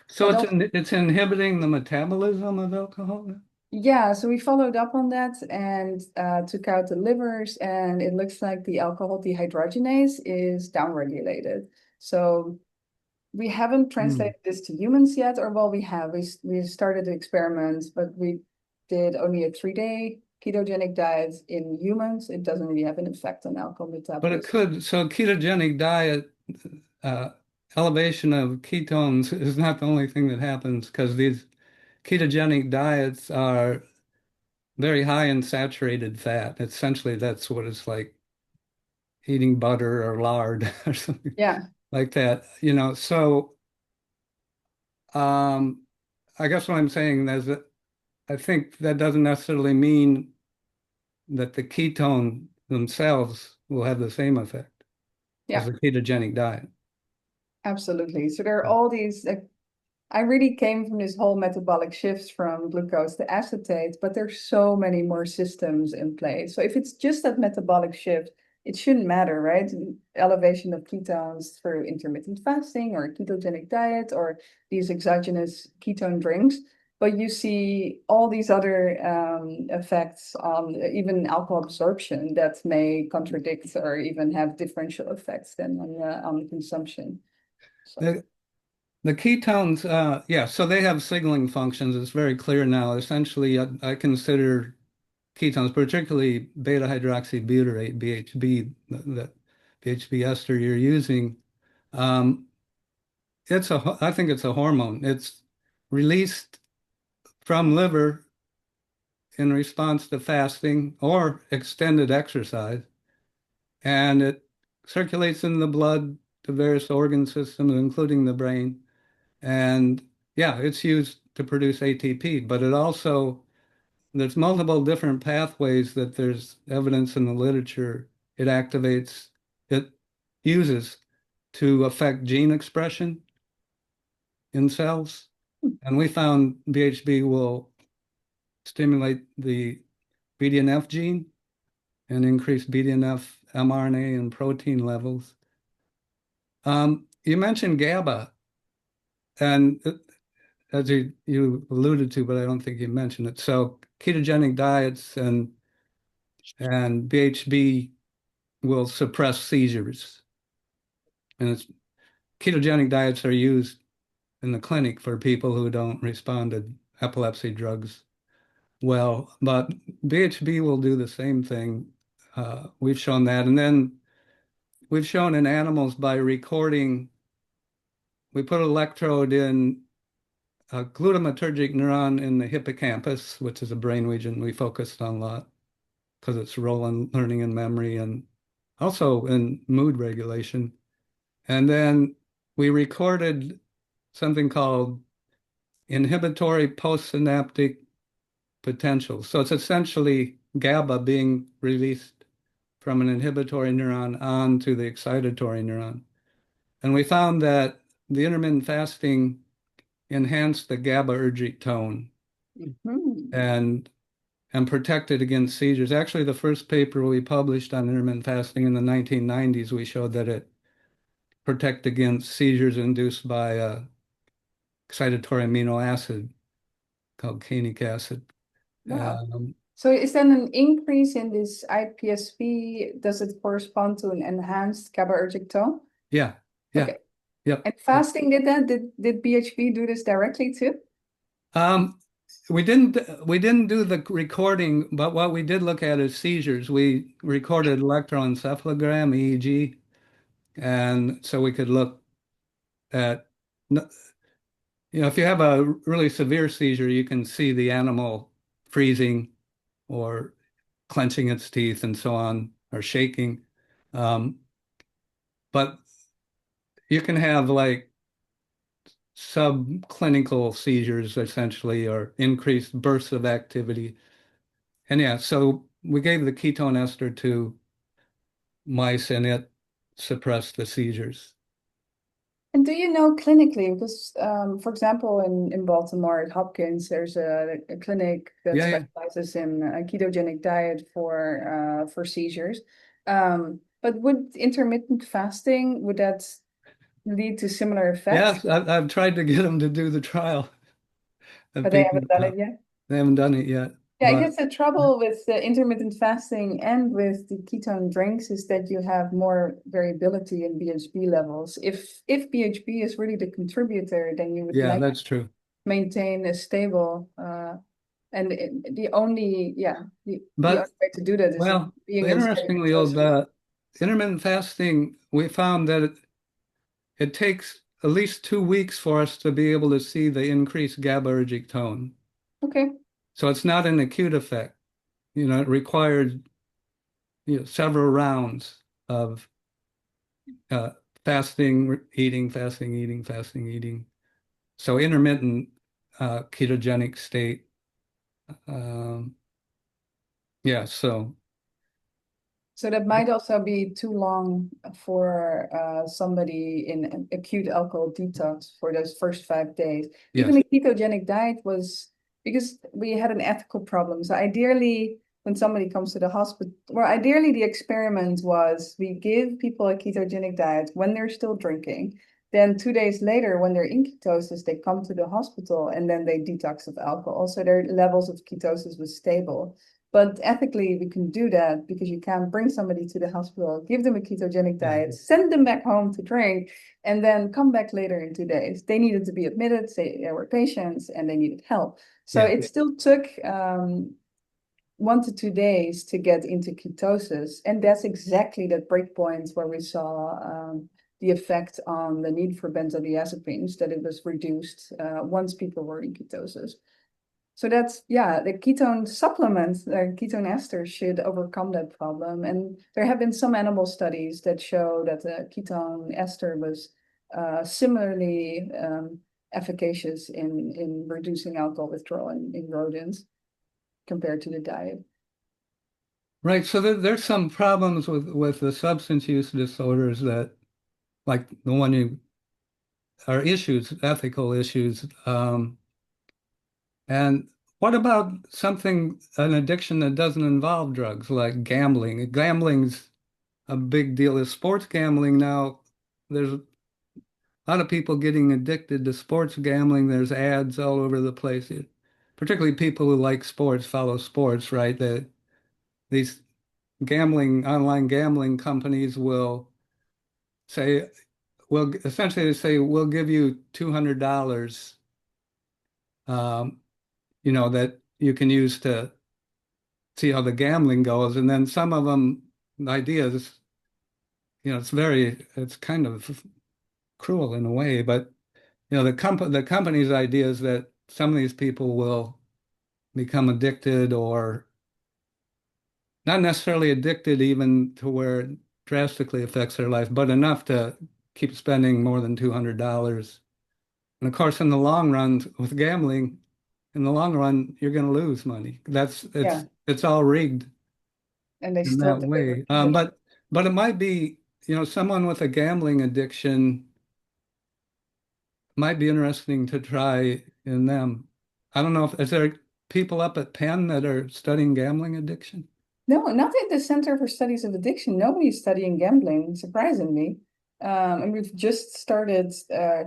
so and also, it's inhibiting the metabolism of alcohol? yeah, so we followed up on that and took out the livers, and it looks like the alcohol dehydrogenase is downregulated. So we haven't Hmm. translated this to humans yet, or well, we have. We started the experiments, but we did only a 3-day ketogenic diet in humans. It doesn't really have an effect on alcohol But it metabolism. could, so ketogenic diet, uh, elevation of ketones is not the only thing that happens because these ketogenic diets are very high in saturated fat. Essentially, that's what it's like eating butter or lard or something Yeah, like that. So um, I guess what I'm saying is that I think that doesn't necessarily mean that the ketone themselves will have the same effect as yeah, a ketogenic diet. absolutely. So there are all these I really came from this whole metabolic shift from glucose to acetate, but there's so many more systems in place. So if it's just that metabolic shift, it shouldn't matter, right? Elevation of ketones through intermittent fasting or a ketogenic diet or these exogenous ketone drinks. But you see all these other effects on even alcohol absorption that may contradict or even have differential effects then on the consumption. So. The the ketones, yeah, so they have signaling functions. It's very clear now. Essentially, I consider ketones, particularly beta hydroxybutyrate, BHB, the BHB ester you're using. Um, I think it's a hormone. It's released from liver in response to fasting or extended exercise, and it circulates in the blood to various organ systems, including the brain. And yeah, it's used to produce ATP, but there's multiple different pathways that there's evidence in the literature it uses to affect gene expression in cells. And we found BHB will stimulate the BDNF gene and increase BDNF mRNA and protein levels. You mentioned GABA, and as you alluded to, but I don't think you mentioned it. So ketogenic diets and BHB will suppress seizures. And ketogenic diets are used in the clinic for people who don't respond to epilepsy drugs well, but BHB will do the same thing. We've shown that. And then we've shown in animals by recording, we put an electrode in a glutamatergic neuron in the hippocampus, which is a brain region we focused on a lot because its role in learning and memory and also in mood regulation. And then we recorded something called inhibitory postsynaptic potential. So it's essentially GABA being released from an inhibitory neuron onto the excitatory neuron. And we found that the intermittent fasting enhanced the GABAergic tone Mhm. and protected against seizures. Actually, the first paper we published on intermittent fasting in the 1990s, we showed that it protected against seizures induced by a excitatory amino acid called canic acid. Wow. Um, So is then an increase in this IPSP, does it correspond to an enhanced GABAergic tone? yeah, yeah, Okay. yep. And fasting did that? Did BHP do this directly too? Um, we didn't do the recording, but what we did look at is seizures. We recorded electroencephalogram, EEG, and so we could look at, if you have a really severe seizure, you can see the animal freezing or clenching its teeth and so on, or shaking. Um, but you can have like subclinical seizures essentially, or increased bursts of activity. And yeah, so we gave the ketone ester to mice and it suppressed the seizures. And do you know clinically, because for example, in Baltimore at Hopkins, there's a clinic that Yeah, yeah. specializes in a ketogenic diet for seizures. But would intermittent fasting, would that lead to similar effects? Yes, I've tried to get them to do the trial of But they people. haven't done it yet. They haven't done it yet, Yeah, I but guess the trouble with the intermittent fasting and with the ketone drinks is that you have more variability in BHB levels. If BHB is really the contributor, then you would yeah, like that's true. maintain a stable and the only the But only way to do that is well, being in steady interestingly, ketosis. the intermittent fasting, we found that it takes at least 2 weeks for us to be able to see the increased GABAergic tone. Okay. So it's not an acute effect. It required, several rounds of uh, fasting, eating, fasting, eating, fasting, eating. So intermittent ketogenic state. Um, yeah, so So that might also be too long for somebody in acute alcohol detox for those first 5 days. Even yes. a ketogenic diet was because we had an ethical problem. So ideally, when somebody comes to the hospital, well, ideally the experiment was we give people a ketogenic diet when they're still drinking. Then 2 days later, when they're in ketosis, they come to the hospital and then they detox of alcohol. So their levels of ketosis was stable. But ethically, we can do that because you can't bring somebody to the hospital, give them a ketogenic Yeah. diet, send them back home to drink, and then come back later in 2 days. They needed to be admitted, they were patients, and they needed help. So Yeah. it still took 1 to 2 days to get into ketosis. And that's exactly that breakpoint where we saw the effect on the need for benzodiazepines, that it was reduced once people were in ketosis. So that's, yeah, the ketone supplements, the ketone ester should overcome that problem. And there have been some animal studies that show that the ketone ester was similarly efficacious in reducing alcohol withdrawal in rodents compared to the diet. Right. So there's some problems with the substance use disorders that, like the one you are issues, ethical issues. And what about an addiction that doesn't involve drugs, like gambling? Gambling's a big deal is sports gambling now. There's a lot of people getting addicted to sports gambling. There's ads all over the place. Particularly people who like sports, follow sports, right? These online gambling companies will say, well, essentially they say, we'll give you $200, um, that you can use to see how the gambling goes. And then some of them, the idea is, it's kind of cruel in a way, but the company's idea is that some of these people will become addicted, or not necessarily addicted even to where it drastically affects their life, but enough to keep spending more than $200. And of course, in the long run with gambling, in the long run, you're going to lose money. Yeah, It's all rigged and they in still that deliver way. tradition. But it might be, someone with a gambling addiction might be interesting to try in them. I don't know if is there people up at Penn that are studying gambling addiction? No, not at the Center for Studies of Addiction. Nobody's studying gambling, surprisingly. And we've just started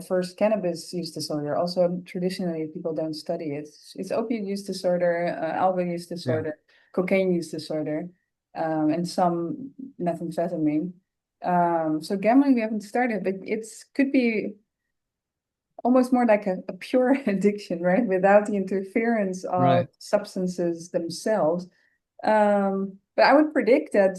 first cannabis use disorder. Also, traditionally, people don't study it. It's opiate use disorder, alcohol use Yeah, disorder, cocaine use disorder, and some methamphetamine. So gambling we haven't started, but it's could be almost more like a pure addiction, right? Without the interference of right. substances themselves. But I would predict that,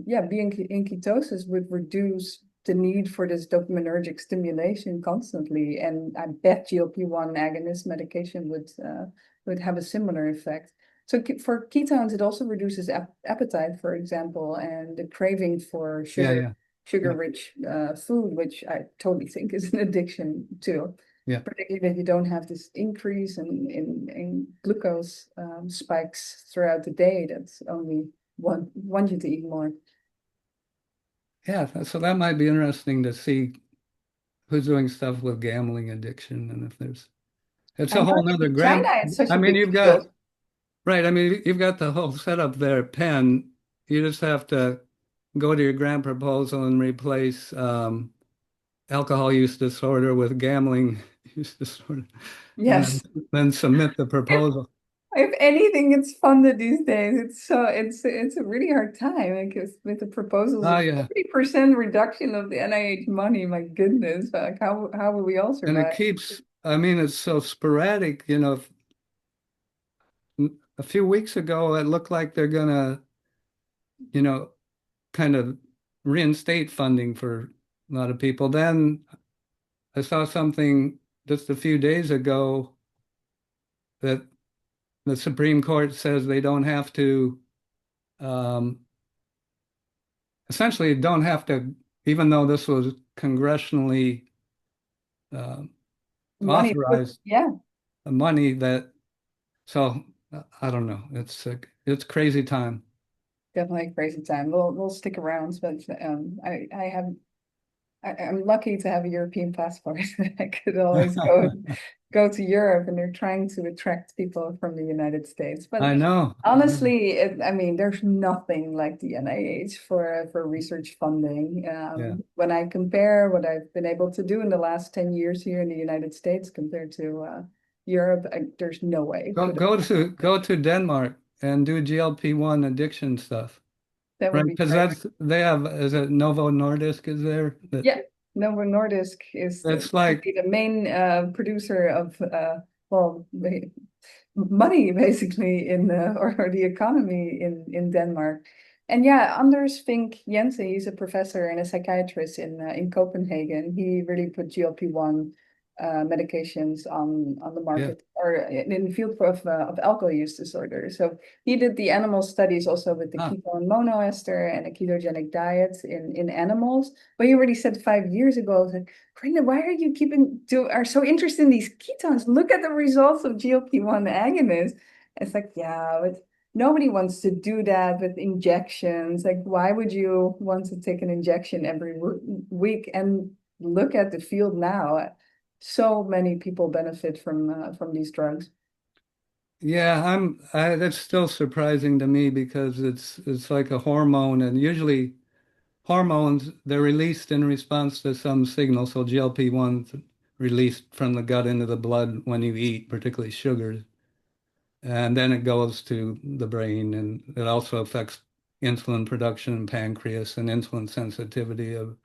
yeah, being in ketosis would reduce the need for this dopaminergic stimulation constantly, and I bet GLP-1 agonist medication would have a similar effect. So for ketones, it also reduces appetite, for example, and the craving for Yeah, yeah, yeah, sugar-rich food, which I totally think is an addiction too, yeah. particularly if you don't have this increase in glucose spikes throughout the day that's only want you to eat more. Yeah, so that might be interesting to see who's doing stuff with gambling addiction, and if it's I a know whole that nother in China gram. it's such I a mean, big you've got field. right. I mean, you've got the whole setup there, Penn. You just have to go to your grant proposal and replace alcohol use disorder with gambling use disorder, and Yes. then submit the If, proposal. if anything gets funded these days, it's a really hard time because with the proposals Oh of yeah, 30% reduction of the NIH money, my goodness, like how will we all and it survive? keeps. I mean, it's so sporadic. A few weeks ago, it looked like they're gonna, you know, kind of reinstate funding for a lot of people. Then I saw something just a few days ago that the Supreme Court says they don't have to, um, essentially don't have to, even though this was congressionally uh, Money put, authorized, yeah, the money that, so I don't know. It's crazy time. definitely a crazy time. We'll stick around, but I'm lucky to have a European passport. I could always go to Europe, and they're trying to attract people from the United States. But I know. I know. honestly, I mean, there's nothing like the NIH for research funding. Yeah. When I compare what I've been able to do in the last 10 years here in the United States compared to Europe, there's no way. Go But go to go to Denmark and do GLP-1 addiction stuff. that would Right, be because great. they have, is it Novo Nordisk is there? Yeah, Novo Nordisk is That's like, probably the main producer of well, money basically in or the economy in Denmark. And yeah, Anders Fink Jensen, he's a professor and a psychiatrist in Copenhagen. He really put GLP-1 medications on the yeah. market or in the field of alcohol use disorder. So he did the animal studies also with the Ah, ketone monoester and a ketogenic diet in animals. But he already said 5 years ago, like, Corinde, why are you are so interested in these ketones? Look at the results of GLP-1 agonists. It's like, yeah, but nobody wants to do that with injections. Like, why would you want to take an injection every week? And look at the field now. So many people benefit from these drugs. yeah, that's still surprising to me because it's like a hormone, and usually hormones, they're released in response to some signal. So GLP-1's released from the gut into the blood when you eat, particularly sugars. And then it goes to the brain, and it also affects insulin production in pancreas and insulin sensitivity of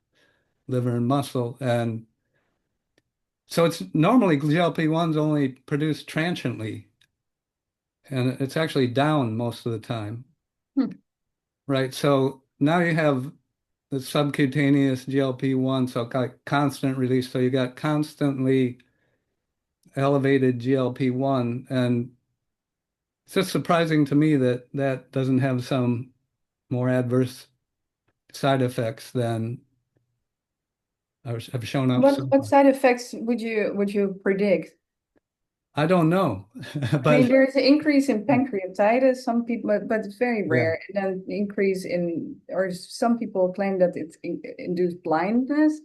liver and muscle. And so it's normally GLP-1's only produced transiently, and it's actually down most of the time, Hmm. right? So now you have the subcutaneous GLP-1, so like constant release. So you got constantly elevated GLP-1, and it's just surprising to me that that doesn't have some more adverse side effects than have shown up so What far. side effects would you predict? I don't know, I mean, but there's an increase in pancreatitis, some people, but it's very yeah. rare. And then increase in, or some people claim that it's induced blindness.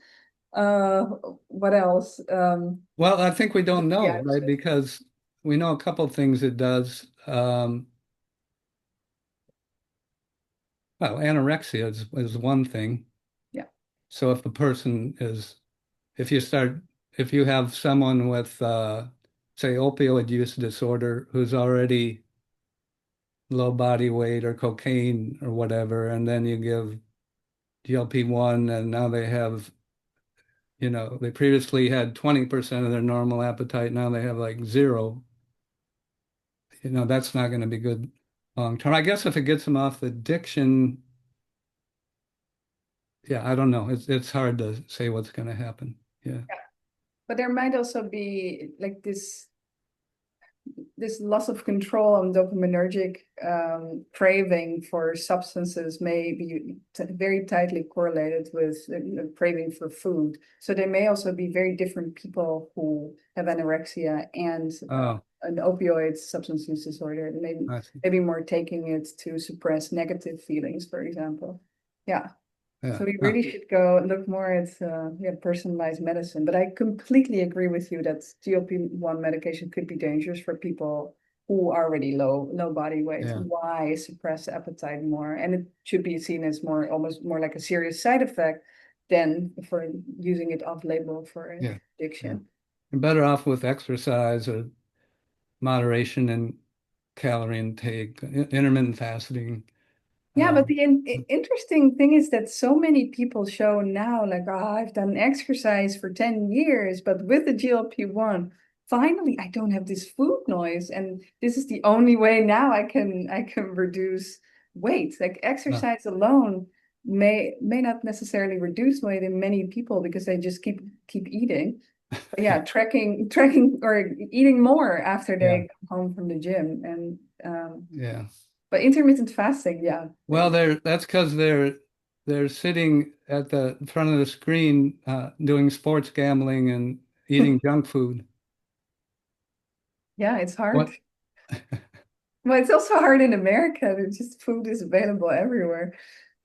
Uh, what else? Well, I think we don't know, right? Psychiatric. Because we know a couple things it does. Well, anorexia is one thing. Yeah. So if you start, if you have someone with, say, opioid use disorder who's already low body weight or cocaine or whatever, and then you give GLP-1 and now they have, they previously had 20% of their normal appetite, now they have like zero, that's not going to be good long term. I guess if it gets them off the addiction, yeah, I don't know. It's hard to say what's going to happen. Yeah. Yeah. But there might also be like this loss of control and dopaminergic craving for substances may be very tightly correlated with craving for food. So there may also be very different people who have anorexia and Oh, an opioid substance use disorder. I see. Maybe more taking it to suppress negative feelings, for example. Yeah. Yeah. So we Oh, really should go look more at yeah, personalized medicine. But I completely agree with you that GLP-1 medication could be dangerous for people who are already low body weight. yeah. Why suppress appetite more? And it should be seen as more almost more like a serious side effect than for using it off-label for Yeah. Yeah. addiction. You're better off with exercise or moderation in calorie intake, intermittent fasting. Yeah, but Um, the interesting thing is that so many people show now, like, oh, I've done exercise for 10 years, but with the GLP-1, finally I don't have this food noise. And this is the only way now I can reduce weight. Like uh, exercise alone may not necessarily reduce weight in many people because they just keep eating. But yeah, tracking or eating more after yeah. they come home from the gym. And Yeah. but intermittent fasting, yeah. Well, that's because they're sitting at the front of the screen doing sports gambling and eating junk food. Yeah, it's hard. What? Well, it's also hard in America. It's just food is available everywhere.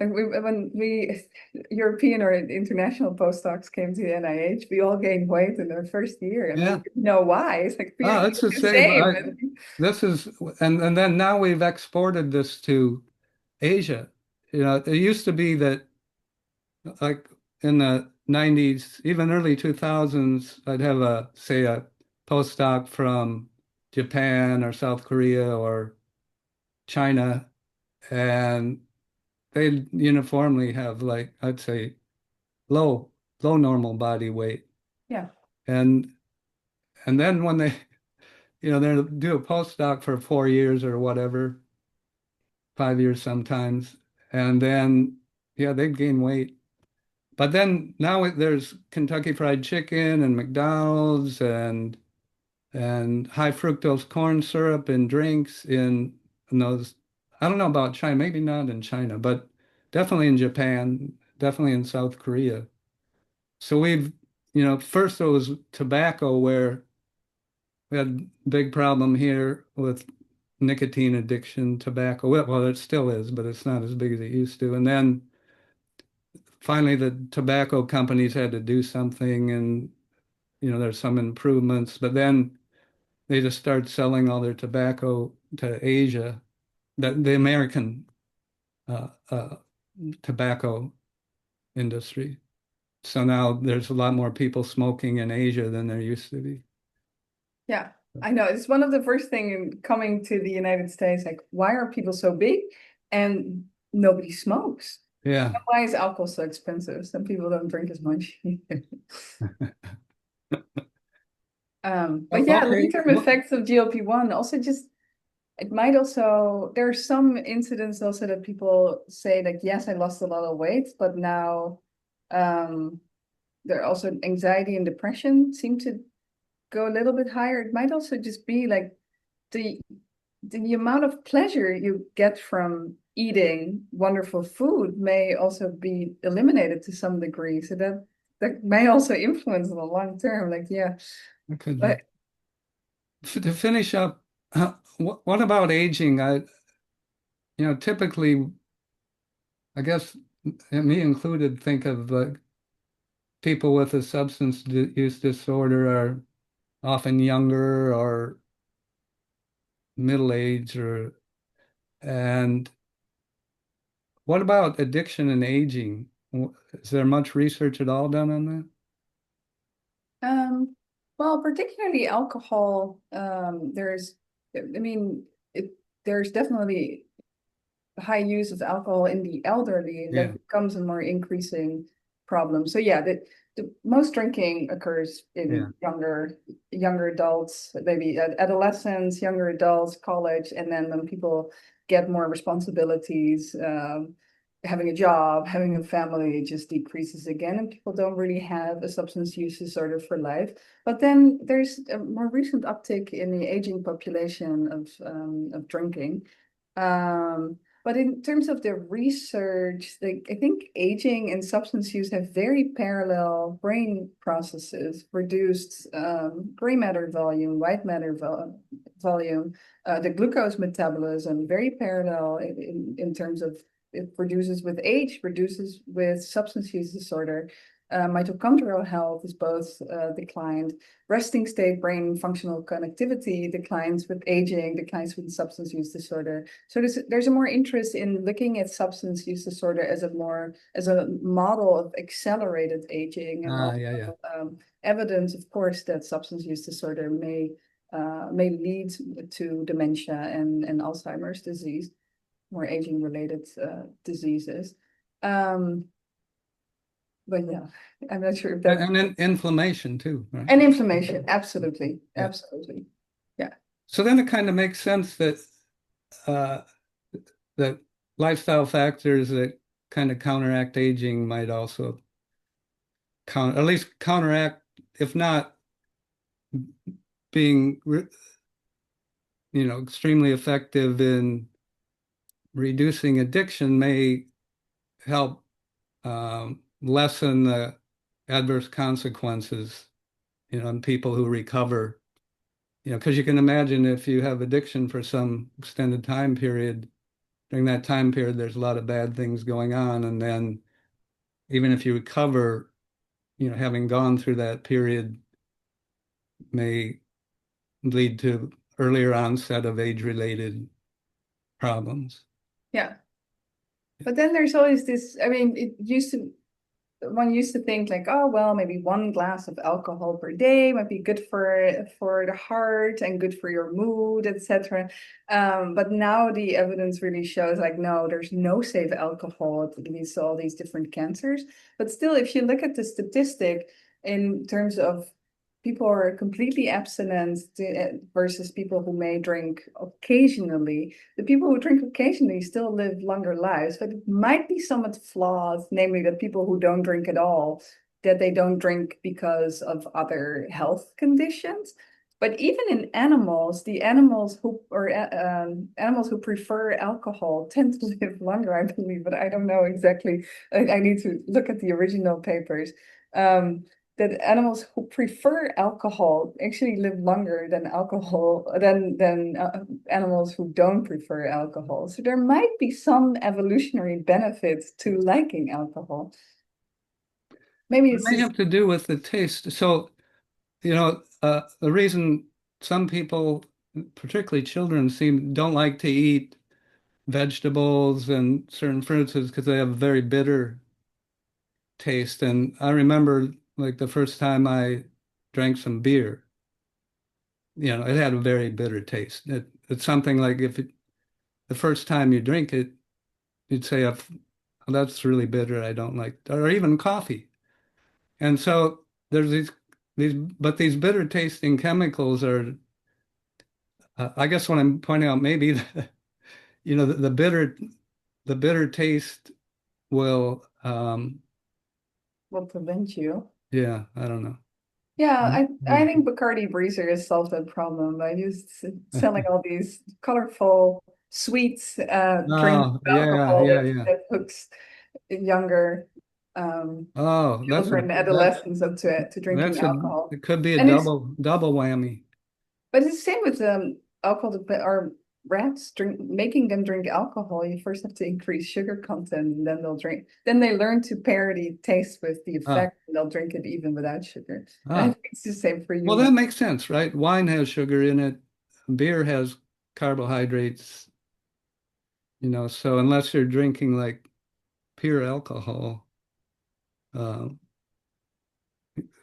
Like when we European or international postdocs came to the NIH, we all gained weight in their first year, and we Yeah. didn't know why. It's like we're Oh, doing it's the the same. same. This is, and then now we've exported this to Asia. It used to be that like in the 90s, even early 2000s, I'd have say a postdoc from Japan or South Korea or China, and they uniformly have like, I'd say low, low normal body weight. Yeah, And then when they, they do a postdoc for 4 years or whatever, 5 years sometimes, and then yeah, they gain weight. But then now there's Kentucky Fried Chicken and McDonald's and high fructose corn syrup in drinks in those. I don't know about China, maybe not in China, but definitely in Japan, definitely in South Korea. So first it was tobacco where we had big problem here with nicotine addiction, tobacco. Well, it still is, but it's not as big as it used to. And then finally the tobacco companies had to do something and there's some improvements, but then they just started selling all their tobacco to Asia, the American uh, uh, tobacco. industry. So now there's a lot more people smoking in Asia than there used to be. Yeah, I know. It's one of the first thing in coming to the United States, like why are people so big and nobody smokes? Yeah. Why is alcohol so expensive? Some people don't drink as much. But yeah, Okay. long-term effects of GLP-1 also just it might also there are some incidents also that people say like, yes, I lost a lot of weight, but now um there are also anxiety and depression seem to go a little bit higher. It might also just be like the the amount of pleasure you get from eating wonderful food may also be eliminated to some degree. So that may also influence in the long term. Like, yeah, It could be. but To finish up, what about aging? Typically, I guess, me included, think of people with a substance use disorder are often younger or middle age, and what about addiction and aging? Is there much research at all done on that? um, well, particularly alcohol, I mean, there's definitely high use of alcohol in the elderly, and Yeah, that becomes a more increasing problem. So yeah, the most drinking occurs yeah. in younger adults, maybe adolescents, younger adults, college, and then when people get more responsibilities, having a job, having a family, it just decreases again, and people don't really have a substance use disorder for life. But then there's a more recent uptick in the aging population of drinking. Um, but in terms of the research, like I think aging and substance use have very parallel brain processes, reduced gray matter volume, white matter volume, the glucose metabolism, very parallel in terms of it reduces with age, reduces with substance use disorder. Mitochondrial health is both declined. Resting state brain functional connectivity declines with aging, declines with substance use disorder. So there's a more interest in looking at substance use disorder as a model of accelerated aging, and Ah, also yeah, yeah. evidence, of course, that substance use disorder may lead to dementia and Alzheimer's disease, more aging related diseases. Um, but yeah, I'm not sure if that And then inflammation too, right? and inflammation, absolutely, Yeah. absolutely, yeah. So then it kind of makes sense uh, that lifestyle factors that kind of counteract aging might also at least counteract, if not being, extremely effective in reducing addiction, may help lessen the adverse consequences, in people who recover. Because you can imagine if you have addiction for some extended time period, during that time period, there's a lot of bad things going on. And then even if you recover, having gone through that period may lead to earlier onset of age-related problems. Yeah. But then there's always this, I mean, one used to think like, oh, well, maybe one glass of alcohol per day might be good for the heart and good for your mood, etc. But now the evidence really shows like, no, there's no safe alcohol. It leads to all these different cancers. But still, if you look at the statistic in terms of people who are completely abstinent versus people who may drink occasionally, the people who drink occasionally still live longer lives, but it might be somewhat flawed, namely that people who don't drink at all, that they don't drink because of other health conditions. But even in animals, the animals who prefer alcohol tend to live longer, I believe, but I don't know exactly. I need to look at the original papers. That animals who prefer alcohol actually live longer than animals who don't prefer alcohol. So there might be some evolutionary benefits to liking alcohol. Maybe It it's may just have to do with the taste. So, the reason some people, particularly children, don't like to eat vegetables and certain fruits is because they have very bitter taste. And I remember like the first time I drank some beer, it had a very bitter taste. It's something like the first time you drink it, you'd say, "Oh, that's really bitter. I don't like," or even coffee. And so there's but these bitter tasting chemicals are, I guess what I'm pointing out, maybe, the bitter taste will, Will prevent you. yeah, I don't know. Yeah, I Yeah. think Bacardi Breezer has solved that problem by just selling all these colorful, sweet drinks Oh, with yeah, alcohol yeah, yeah. that hooks younger Oh, children, adolescents up to drinking alcohol. it could be a And it's double whammy. but it's the same with alcohol or rats making them drink alcohol. You first have to increase sugar content, and then they'll drink. Then they learn to parody taste with the Ah, effect, and they'll drink it even without sugar. And I ah. think it's the same for Well, that humans. makes sense, right? Wine has sugar in it. Beer has carbohydrates, so unless you're drinking like pure alcohol, uh,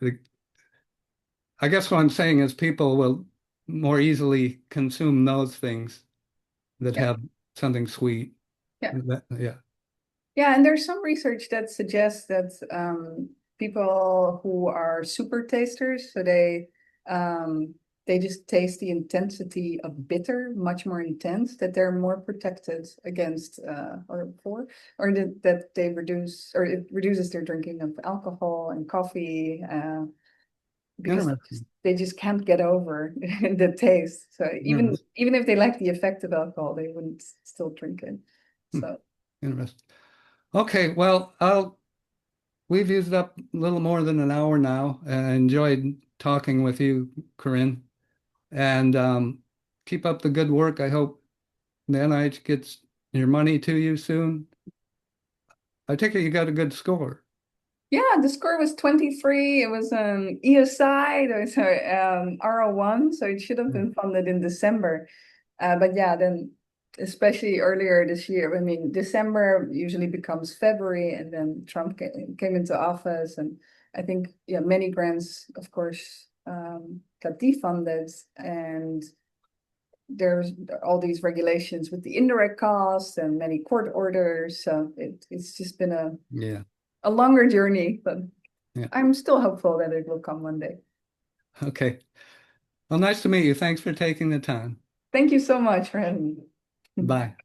the, I guess what I'm saying is people will more easily consume those things that Yeah, have something sweet. yeah. Yeah. Yeah, and there's some research that suggests that people who are super tasters, so they just taste the intensity of bitter much more intense, that they're more protected against or that they reduce or it reduces their drinking of alcohol and coffee because Interesting. they just can't get over the taste. So Interesting. even if they like the effect of alcohol, they wouldn't still drink it. Hmm. So. Interesting. Okay, well, we've used up a little more than an hour now. I enjoyed talking with you, Corinne, and keep up the good work. I hope the NIH gets your money to you soon. I take it you got a good score. Yeah, the score was 23. It was an ESI, it was RO1, so it should have Yeah. been funded in December. But yeah, then especially earlier this year, I mean, December usually becomes February, and then Trump came into office, and I think yeah, many grants, of course, got defunded, and there's all these regulations with the indirect costs and many court orders. So it's just been Yeah. a longer journey, but Yeah. I'm still hopeful that it will come one day. Okay. Well, nice to meet you. Thanks for taking the time. Thank you so much for having me. Bye.